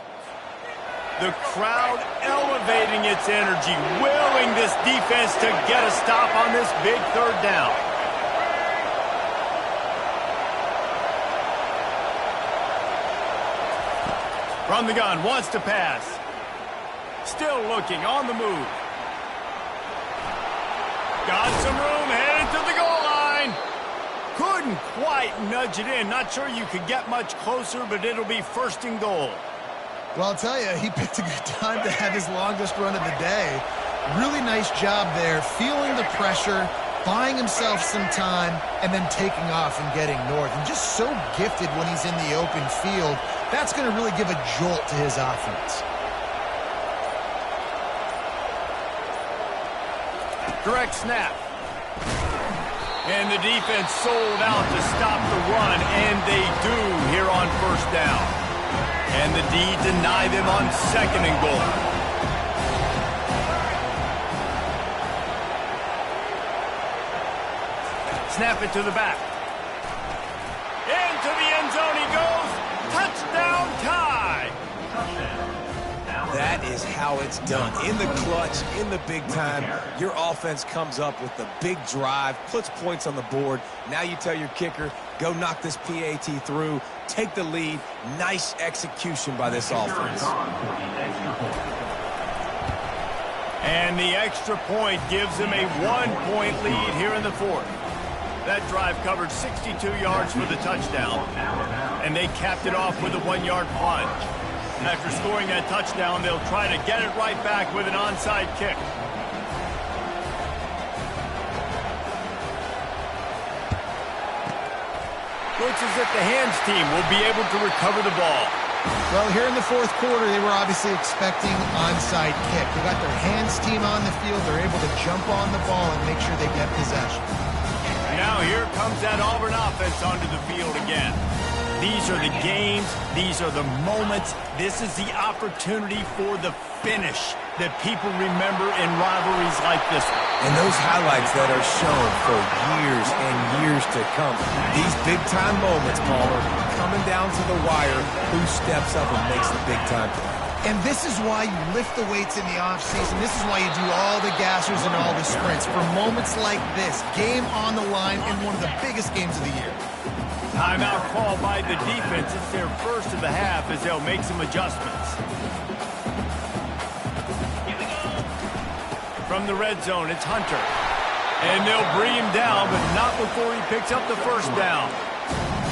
The crowd elevating its energy, willing this defense to get a stop on this big third down. From the gun, wants to pass. Still looking, on the move. Got some room, headed to the goal line. Couldn't quite nudge it in. Not sure you could get much closer, but it'll be first and goal. Well, I'll tell you, he picked a good time to have his longest run of the day. Really nice job there, feeling the pressure, buying himself some time, and then taking off and getting north. And just so gifted when he's in the open field. That's going to really give a jolt to his offense. Direct snap. And the defense sold out to stop the run, and they do here on first down. And the D deny them on second and goal. Snap it to the back. Into the end zone he goes. Touchdown tie. That is how it's done. In the clutch, in the big time, your offense comes up with the big drive, puts points on the board. Now you tell your kicker, go knock this PAT through, take the lead. Nice execution by this offense. And the extra point gives them a 1-point lead here in the fourth. That drive covered 62 yards for the touchdown, and they capped it off with a 1-yard plunge. After scoring that touchdown, they'll try to get it right back with an onside kick. Looks as if the hands team will be able to recover the ball. Well, here in the fourth quarter, they were obviously expecting onside kick. They got their hands team on the field. They're able to jump on the ball and make sure they get possession. Now here comes that Auburn offense onto the field again. These are the games. These are the moments. This is the opportunity for the finish that people remember in rivalries like this one. And those highlights that are shown for years and years to come. These big-time moments, Palmer, coming down to the wire, who steps up and makes the big-time play. And this is why you lift the weights in the offseason. This is why you do all the gassers and all the sprints. For moments like this, game on the line in one of the biggest games of the year. Timeout call by the defense. It's their first of the half as they'll make some adjustments. From the red zone, it's Hunter. And they'll bring him down, but not before he picks up the first down.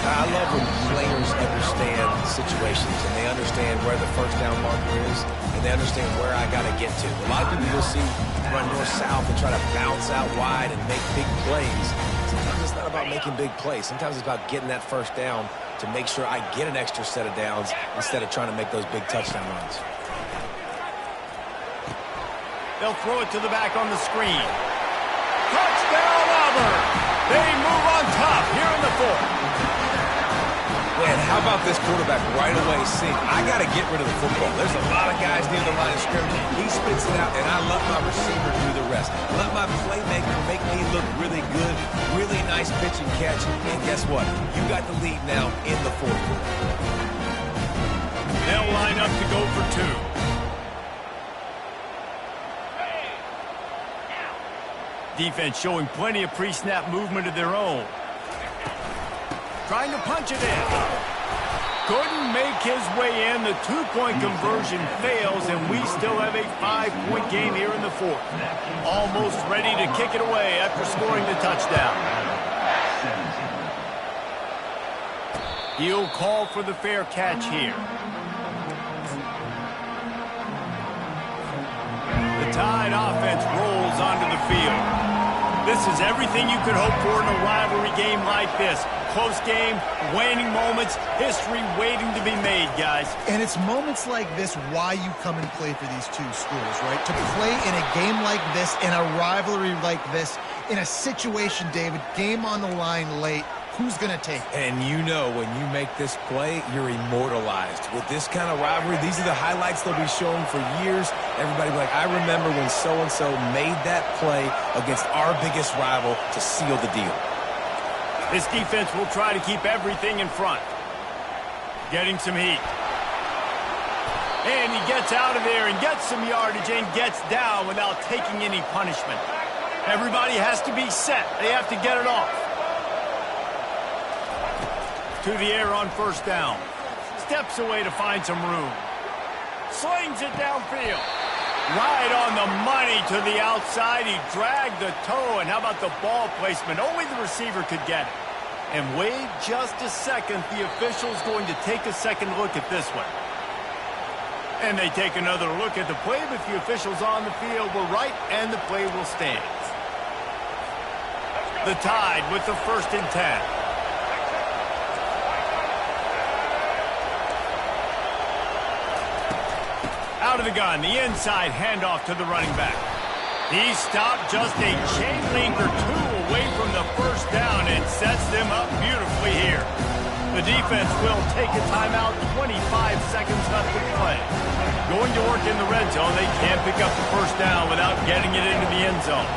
I love when players understand situations and they understand where the first down marker is and they understand where I got to get to. A lot of people you'll see run north-south and try to bounce out wide and make big plays. Sometimes it's not about making big plays. Sometimes it's about getting that first down to make sure I get an extra set of downs instead of trying to make those big touchdown runs. They'll throw it to the back on the screen. Touchdown, Auburn! They move on top here in the fourth. Man, how about this quarterback right away seeing, I got to get rid of the football. There's a lot of guys near the line of scrimmage. He spits it out, and I let my receiver do the rest. Let my playmaker make me look really good, really nice pitch and catch. And guess what? You got the lead now in the fourth quarter. They'll line up to go for two. Defense showing plenty of pre-snap movement of their own. Trying to punch it in. Couldn't make his way in. The two-point conversion fails, and we still have a 5-point game here in the fourth. Almost ready to kick it away after scoring the touchdown. He'll call for the fair catch here. The Tide offense rolls onto the field. This is everything you could hope for in a rivalry game like this. Close game, waning moments, history waiting to be made, guys. And it's moments like this why you come and play for these two schools, right? To play in a game like this, in a rivalry like this, in a situation, David, game on the line late, who's going to take it? And you know when you make this play, you're immortalized. With this kind of rivalry, these are the highlights they'll be showing for years. Everybody will be like, I remember when so-and-so made that play against our biggest rival to seal the deal. This defense will try to keep everything in front. Getting some heat. And he gets out of there and gets some yardage and gets down without taking any punishment. Everybody has to be set. They have to get it off. To the air on first down. Steps away to find some room. Slings it downfield. Right on the money to the outside. He dragged the toe. And how about the ball placement? Only the receiver could get it. And wait just a second. The official's going to take a second look at this one. And they take another look at the play, but the officials on the field were right, and the play will stand. The Tide with the 1st and 10. Out of the gun, the inside handoff to the running back. He stopped just a chain link or two away from the first down and sets them up beautifully here. The defense will take a timeout, 25 seconds left to play. Going to work in the red zone, they can't pick up the first down without getting it into the end zone.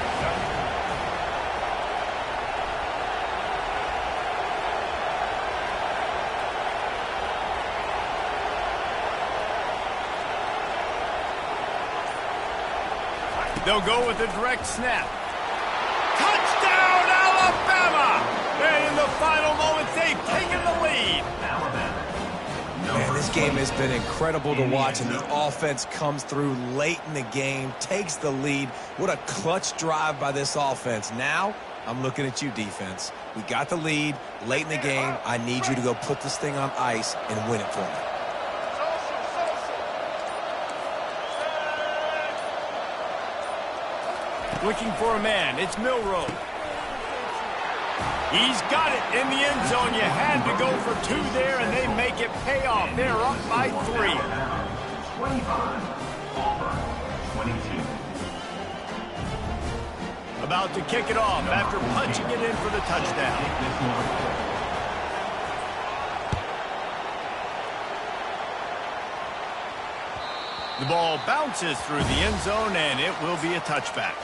They'll go with a direct snap. Touchdown, Alabama! And in the final moments, they've taken the lead. Man, this game has been incredible to watch, and the offense comes through late in the game, takes the lead. What a clutch drive by this offense. Now, I'm looking at you, defense. We got the lead late in the game. I need you to go put this thing on ice and win it for me. Looking for a man. It's Milroe. He's got it in the end zone. You had to go for two there, and they make it pay off. They're up by 3. 25, Auburn, 22. About to kick it off after punching it in for the touchdown. The ball bounces through the end zone, and it will be a touchback.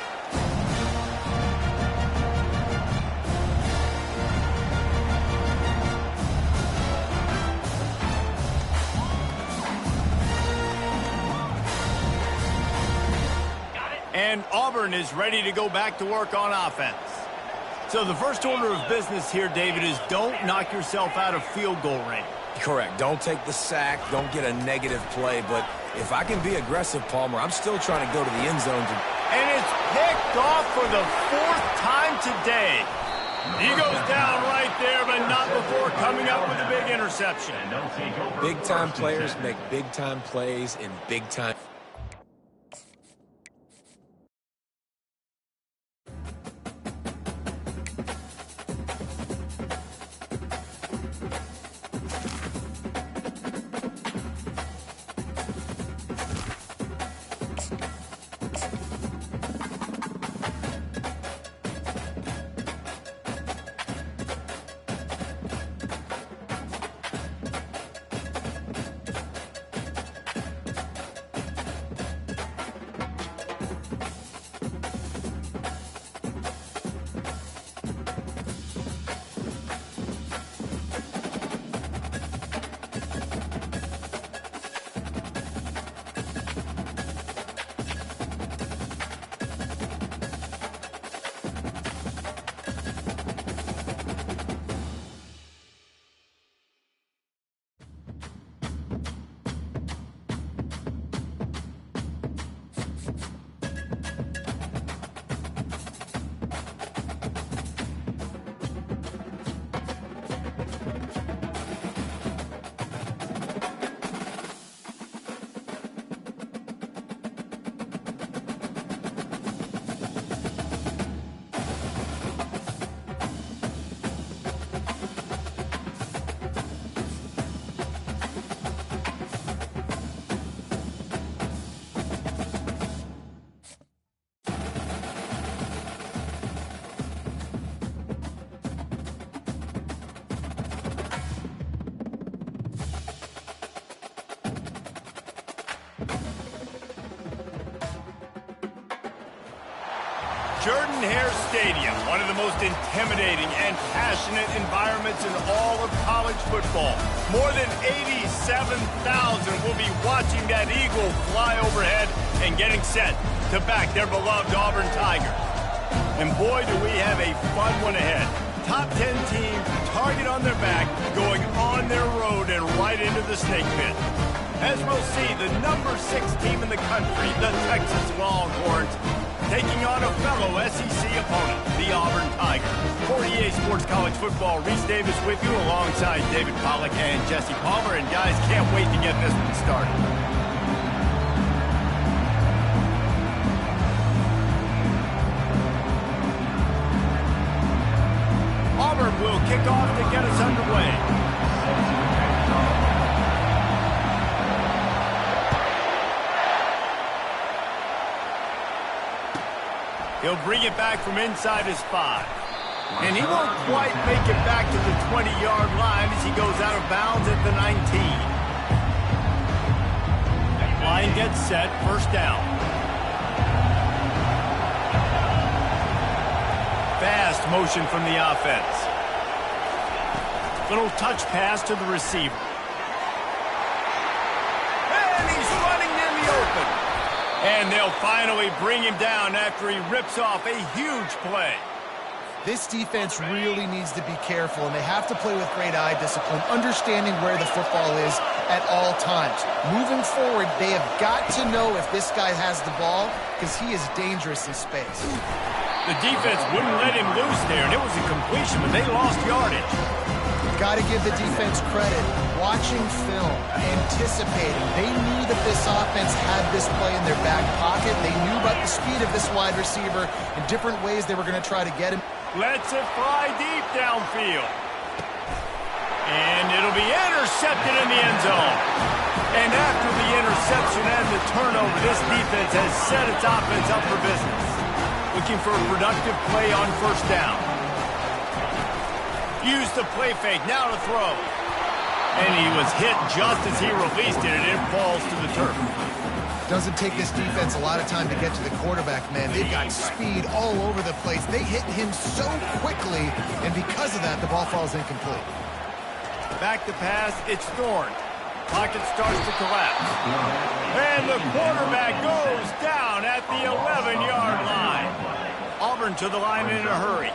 And Auburn is ready to go back to work on offense. So the first order of business here, David, is don't knock yourself out of field goal range. Correct. Don't take the sack. Don't get a negative play. But if I can be aggressive, Palmer, I'm still trying to go to the end zone. And it's picked off for the 4th time today. He goes down right there, but not before coming up with a big interception. Big-time players make big-time plays in big-time. Jordan-Hare Stadium, one of the most intimidating and passionate environments in all of college football. More than 87,000 will be watching that eagle fly overhead and getting set to back their beloved Auburn Tigers. And boy, do we have a fun one ahead. Top 10 team, target on their back, going on their road and right into the snake pit. As we'll see, the number 6 team in the country, the Texas Longhorns, taking on a fellow SEC opponent, the Auburn Tigers. For EA Sports College Football, Reese Davis with you alongside David Pollack and Jesse Palmer. And guys, can't wait to get this one started. Auburn will kick off to get us underway. He'll bring it back from inside his 5. And he won't quite make it back to the 20-yard line as he goes out of bounds at the 19. Line gets set, first down. Fast motion from the offense. Little touch pass to the receiver. And he's running in the open. And they'll finally bring him down after he rips off a huge play. This defense really needs to be careful, and they have to play with great eye discipline, understanding where the football is at all times. Moving forward, they have got to know if this guy has the ball, because he is dangerous in space. The defense wouldn't let him loose there, and it was a completion, but they lost yardage. Got to give the defense credit. Watching film, anticipating. They knew that this offense had this play in their back pocket. They knew about the speed of this wide receiver in different ways they were going to try to get him. Lets it fly deep downfield. And it'll be intercepted in the end zone. And after the interception and the turnover, this defense has set its offense up for business. Looking for a productive play on first down. Use the play fake, now to throw. And he was hit just as he released it, and it falls to the turf. Doesn't take this defense a lot of time to get to the quarterback, man. They've got speed all over the place. They hit him so quickly, and because of that, the ball falls incomplete. Back to pass, it's Thorne. Pocket starts to collapse. And the quarterback goes down at the 11-yard line. Auburn to the line in a hurry.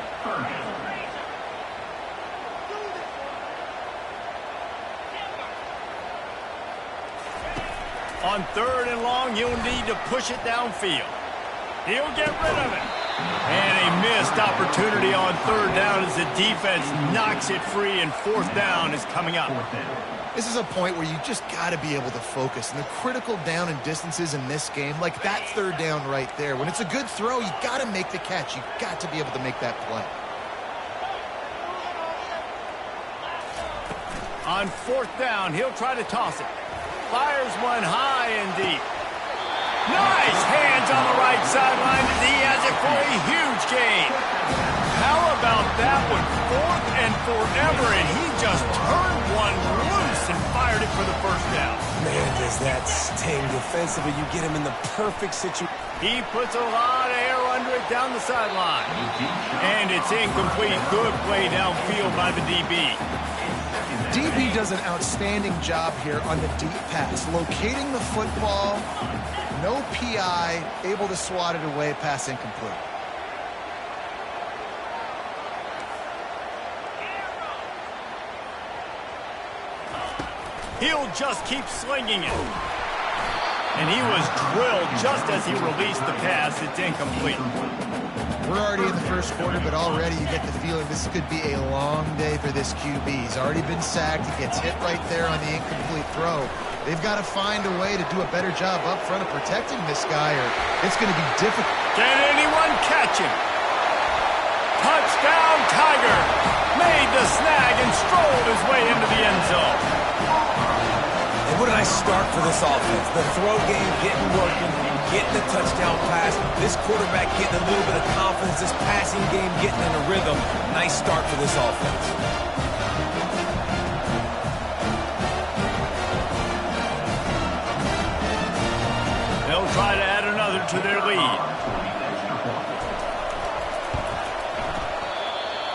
On 3rd and long, he'll need to push it downfield. He'll get rid of it. And a missed opportunity on third down as the defense knocks it free, and fourth down is coming up. This is a point where you just got to be able to focus. And the critical down and distances in this game, like that third down right there, when it's a good throw, you got to make the catch. You got to be able to make that play. On fourth down, he'll try to toss it. Fires one high and deep. Nice hands on the right sideline as he has it for a huge gain. How about that one? Fourth and forever, and he just turned one loose and fired it for the first down. Man, does that sting defensively. You get him in the perfect situation. He puts a lot of air under it down the sideline. And it's incomplete. Good play downfield by the DB. DB does an outstanding job here on the deep pass, locating the football, no PI, able to swat it away, pass incomplete. He'll just keep slinging it. And he was drilled just as he released the pass. It's incomplete. We're already in the first quarter, but already you get the feeling this could be a long day for this QB. He's already been sacked. He gets hit right there on the incomplete throw. They've got to find a way to do a better job up front of protecting this guy, or it's going to be difficult. Can anyone catch him? Touchdown, Tiger! Made the snag and strolled his way into the end zone. And what a nice start for this offense. The throw game getting working, getting the touchdown pass. This quarterback getting a little bit of confidence. This passing game getting in a rhythm. Nice start for this offense. They'll try to add another to their lead.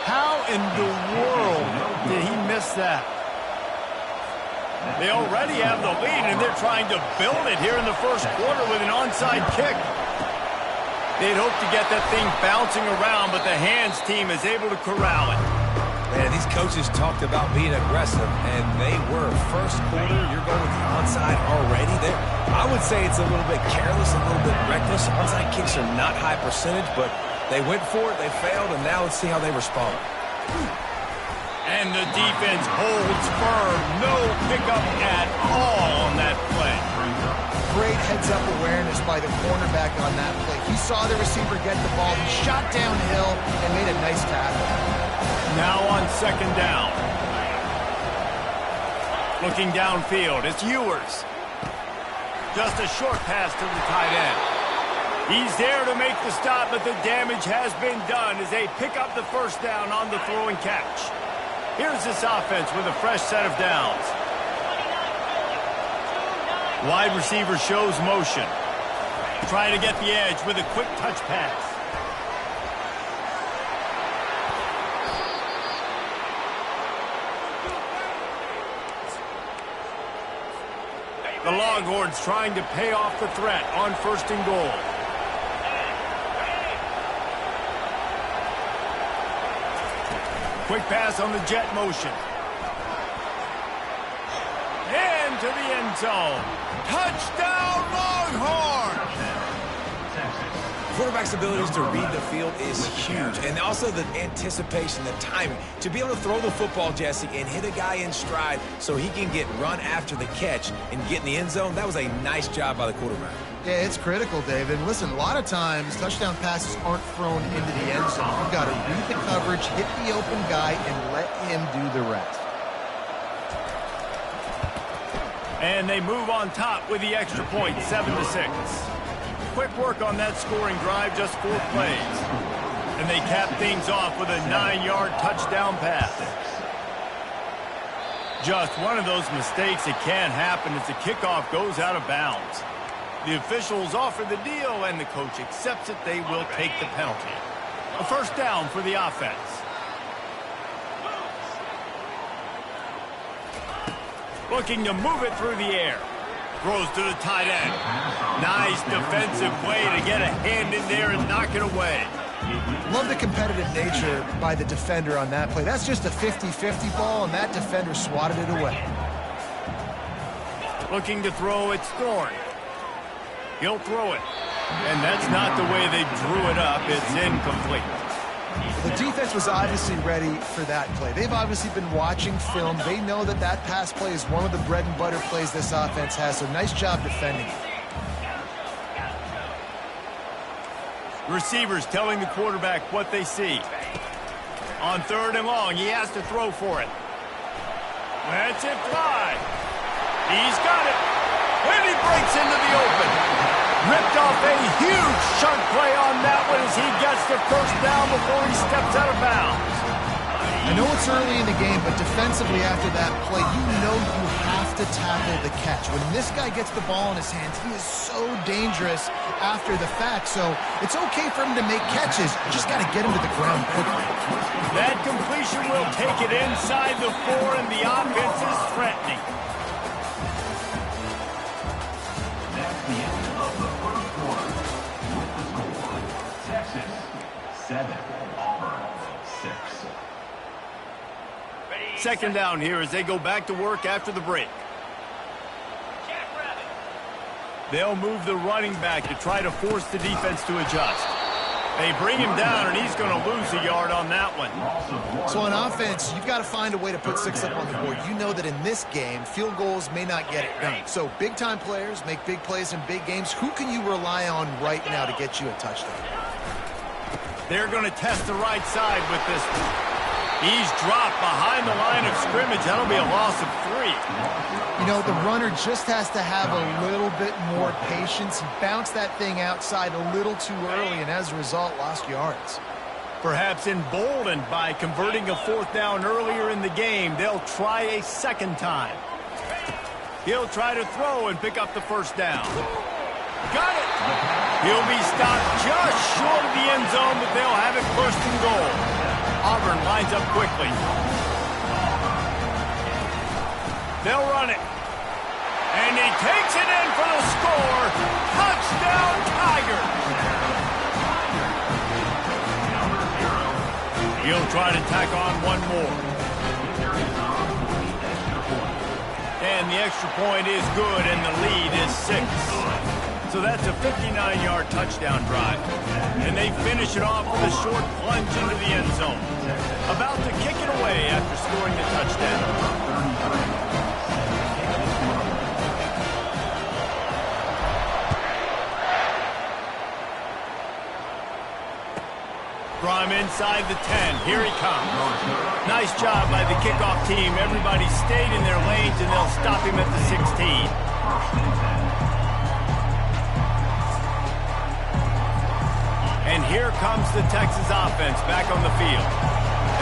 How in the world did he miss that? They already have the lead, and they're trying to build it here in the first quarter with an onside kick. They'd hope to get that thing bouncing around, but the hands team is able to corral it. Man, these coaches talked about being aggressive, and they were. First quarter, you're going with the onside already. I would say it's a little bit careless, a little bit reckless. Onside kicks are not high percentage, but they went for it, they failed, and now let's see how they respond. And the defense holds firm. No pickup at all on that play. Great heads-up awareness by the cornerback on that play. He saw the receiver get the ball. He shot downhill and made a nice tackle. Now on second down. Looking downfield, it's Ewers. Just a short pass to the tight end. He's there to make the stop, but the damage has been done as they pick up the first down on the throw and catch. Here's this offense with a fresh set of downs. Wide receiver shows motion. Trying to get the edge with a quick touch pass. The Longhorns trying to pay off the threat on first and goal. Quick pass on the jet motion. Into the end zone. Touchdown, Longhorns! Quarterback's abilities to read the field is huge, and also the anticipation, the timing. To be able to throw the football, Jesse, and hit a guy in stride so he can get run after the catch and get in the end zone, that was a nice job by the quarterback. Yeah, it's critical, David. And listen, a lot of times touchdown passes aren't thrown into the end zone. You've got to read the coverage, hit the open guy, and let him do the rest. And they move on top with the extra point, 7-6. Quick work on that scoring drive, just 4 plays. And they cap things off with a 9-yard touchdown pass. Just one of those mistakes that can happen as the kickoff goes out of bounds. The officials offer the deal, and the coach accepts it. They will take the penalty. A first down for the offense. Looking to move it through the air. Throws to the tight end. Nice defensive play to get a hand in there and knock it away. Love the competitive nature by the defender on that play. That's just a 50-50 ball, and that defender swatted it away. Looking to throw, it's Thorne. He'll throw it. And that's not the way they drew it up. It's incomplete. The defense was obviously ready for that play. They've obviously been watching film. They know that that pass play is one of the bread and butter plays this offense has, so nice job defending it. Receivers telling the quarterback what they see. On 3rd and long, he has to throw for it. That's it fly. He's got it. And he breaks into the open. Ripped off a huge chunk play on that one as he gets the first down before he steps out of bounds. I know it's early in the game, but defensively after that play, you know you have to tackle the catch. When this guy gets the ball in his hands, he is so dangerous after the fact. So it's okay for him to make catches. You just got to get him to the ground quickly. That completion will take it inside the 4, and the offense is threatening. That's the end of the first quarter. With the score, Texas 7, Auburn 6. Second down here as they go back to work after the break. They'll move the running back to try to force the defense to adjust. They bring him down, and he's going to lose a yard on that one. So on offense, you've got to find a way to put 6 up on the board. You know that in this game, field goals may not get it done. So big-time players make big plays in big games. Who can you rely on right now to get you a touchdown? They're going to test the right side with this one. He's dropped behind the line of scrimmage. That'll be a loss of 3. You know, the runner just has to have a little bit more patience. He bounced that thing outside a little too early, and as a result, lost yards. Perhaps emboldened by converting a 4th down earlier in the game, they'll try a second time. He'll try to throw and pick up the first down. Got it! He'll be stopped just short of the end zone, but they'll have it 1st and goal. Auburn lines up quickly. They'll run it. And he takes it in for the score. Touchdown, Tigers. He'll try to tack on one more. And the extra point is good, and the lead is 6. So that's a 59-yard touchdown drive. And they finish it off with a short plunge into the end zone. About to kick it away after scoring the touchdown. From inside the 10, here he comes. Nice job by the kickoff team. Everybody stayed in their lanes, and they'll stop him at the 16. And here comes the Texas offense back on the field.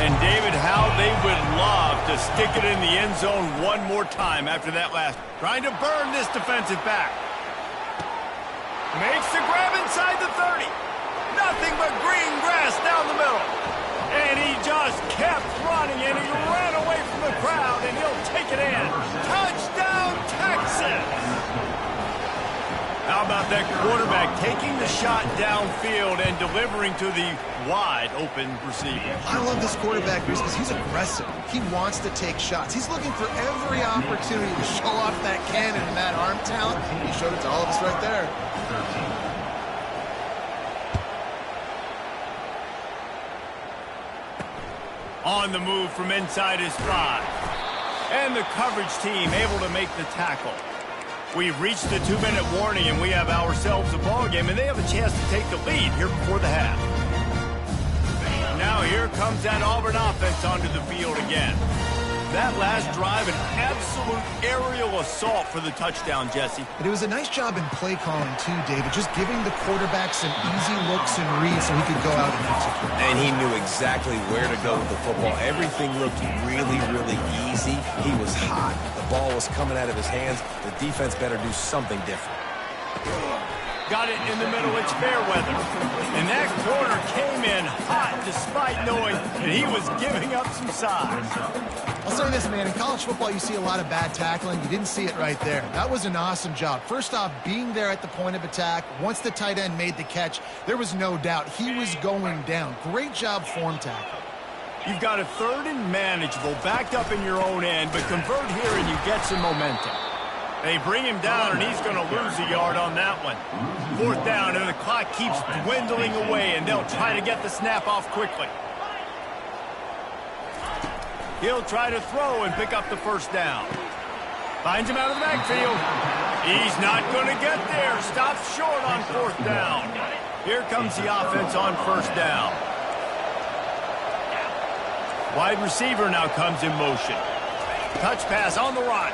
And David, how they would love to stick it in the end zone one more time after that last. Trying to burn this defensive back. Makes the grab inside the 30. Nothing but green grass down the middle. And he just kept running, and he ran away from the crowd, and he'll take it in. Touchdown, Texas! How about that quarterback taking the shot downfield and delivering to the wide-open receiver? I love this quarterback because he's aggressive. He wants to take shots. He's looking for every opportunity to show off that cannon and that arm talent. He showed it to all of us right there. On the move from inside his 5. And the coverage team able to make the tackle. We've reached the 2-minute warning, and we have ourselves a ball game, and they have a chance to take the lead here before the half. Now here comes that Auburn offense onto the field again. That last drive, an absolute aerial assault for the touchdown, Jesse. But it was a nice job in play calling, too, David, just giving the quarterback some easy looks and reads so he could go out and execute. And he knew exactly where to go with the football. Everything looked really, really easy. He was hot. The ball was coming out of his hands. The defense better do something different. Got it in the middle. It's fair weather. And that corner came in hot despite knowing that he was giving up some size. I'll say this, man. In college football, you see a lot of bad tackling. You didn't see it right there. That was an awesome job. First off, being there at the point of attack. Once the tight end made the catch, there was no doubt he was going down. Great job form tackle. You've got a 3rd and manageable backed up in your own end, but convert here and you get some momentum. They bring him down, and he's going to lose a yard on that one. 4th down, and the clock keeps dwindling away, and they'll try to get the snap off quickly. He'll try to throw and pick up the 1st down. Finds him out of the backfield. He's not going to get there. Stops short on 4th down. Here comes the offense on 1st down. Wide receiver now comes in motion. Touch pass on the run.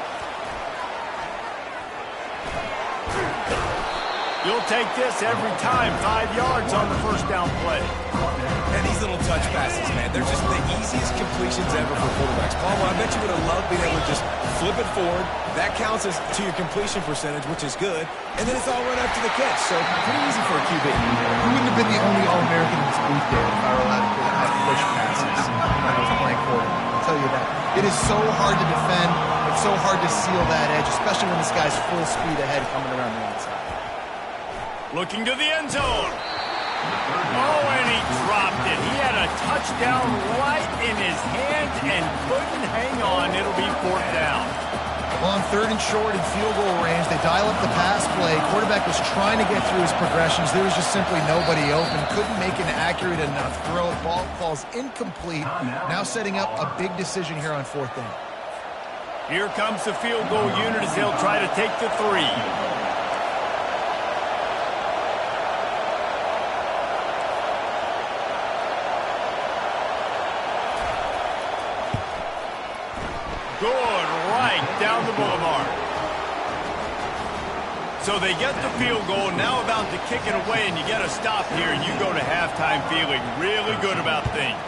You'll take this every time. 5 yards on the 1st down play. And these little touch passes, man, they're just the easiest completions ever for quarterbacks. Paul, I bet you would have loved being able to just flip it forward. That counts as to your completion percentage, which is good. And then it's all run up to the catch. So pretty easy for a QB. You wouldn't have been the only All-American in this booth, Dave, if I were allowed to have push passes when I was playing quarterback. I'll tell you that. It is so hard to defend. It's so hard to seal that edge, especially when this guy's full speed ahead coming around the outside. Looking to the end zone. Oh, and he dropped it. He had a touchdown right in his hand and couldn't hang on. It'll be 4th down. Well, on 3rd and short and field goal range, they dial up the pass play. Quarterback was trying to get through his progressions. There was just simply nobody open. Couldn't make an accurate enough throw. Ball falls incomplete. Now setting up a big decision here on 4th down. Here comes the field goal unit as they'll try to take the 3. Good, right down the boulevard. So they get the field goal, now about to kick it away, and you get a stop here, and you go to halftime feeling really good about things.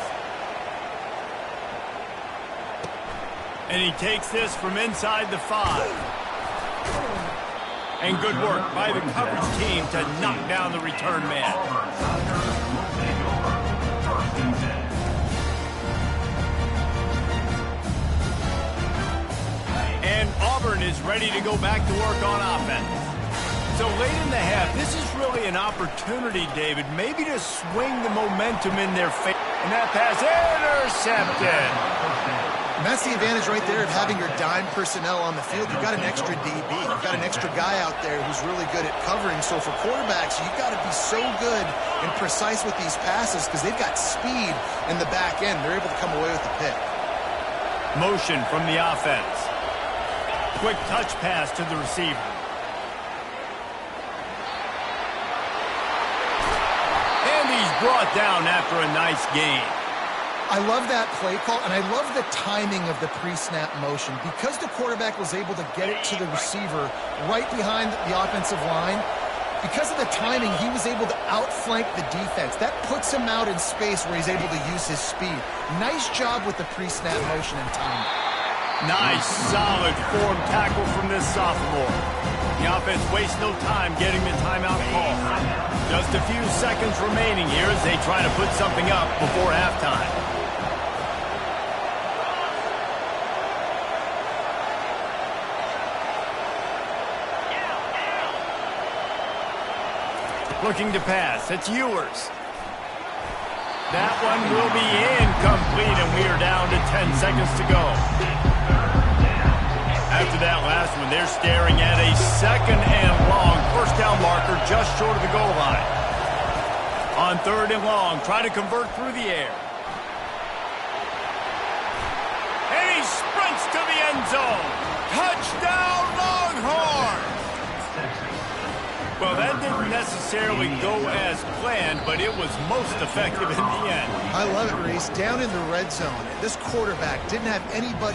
And he takes this from inside the 5. And good work by the coverage team to knock down the return man. And Auburn is ready to go back to work on offense. So late in the half, this is really an opportunity, David, maybe to swing the momentum in their favor. And that pass intercepted. And that's the advantage right there of having your dime personnel on the field. You've got an extra DB. You've got an extra guy out there who's really good at covering. So for quarterbacks, you've got to be so good and precise with these passes because they've got speed in the back end. They're able to come away with the pick. Motion from the offense. Quick touch pass to the receiver. And he's brought down after a nice gain. I love that play call, and I love the timing of the pre-snap motion. Because the quarterback was able to get it to the receiver right behind the offensive line, because of the timing, he was able to outflank the defense. That puts him out in space where he's able to use his speed. Nice job with the pre-snap motion and timing. Nice, solid form tackle from this sophomore. The offense wastes no time getting the timeout call. Just a few seconds remaining here as they try to put something up before halftime. Looking to pass. It's Ewers. That one will be incomplete, and we are down to 10 seconds to go. After that last one, they're staring at a 2nd and long. 1st down marker just short of the goal line. On 3rd and long, try to convert through the air. And he sprints to the end zone. Touchdown, Longhorns! Well, that didn't necessarily go as planned, but it was most effective in the end. I love it, Reese. Down in the red zone, this quarterback didn't have anybody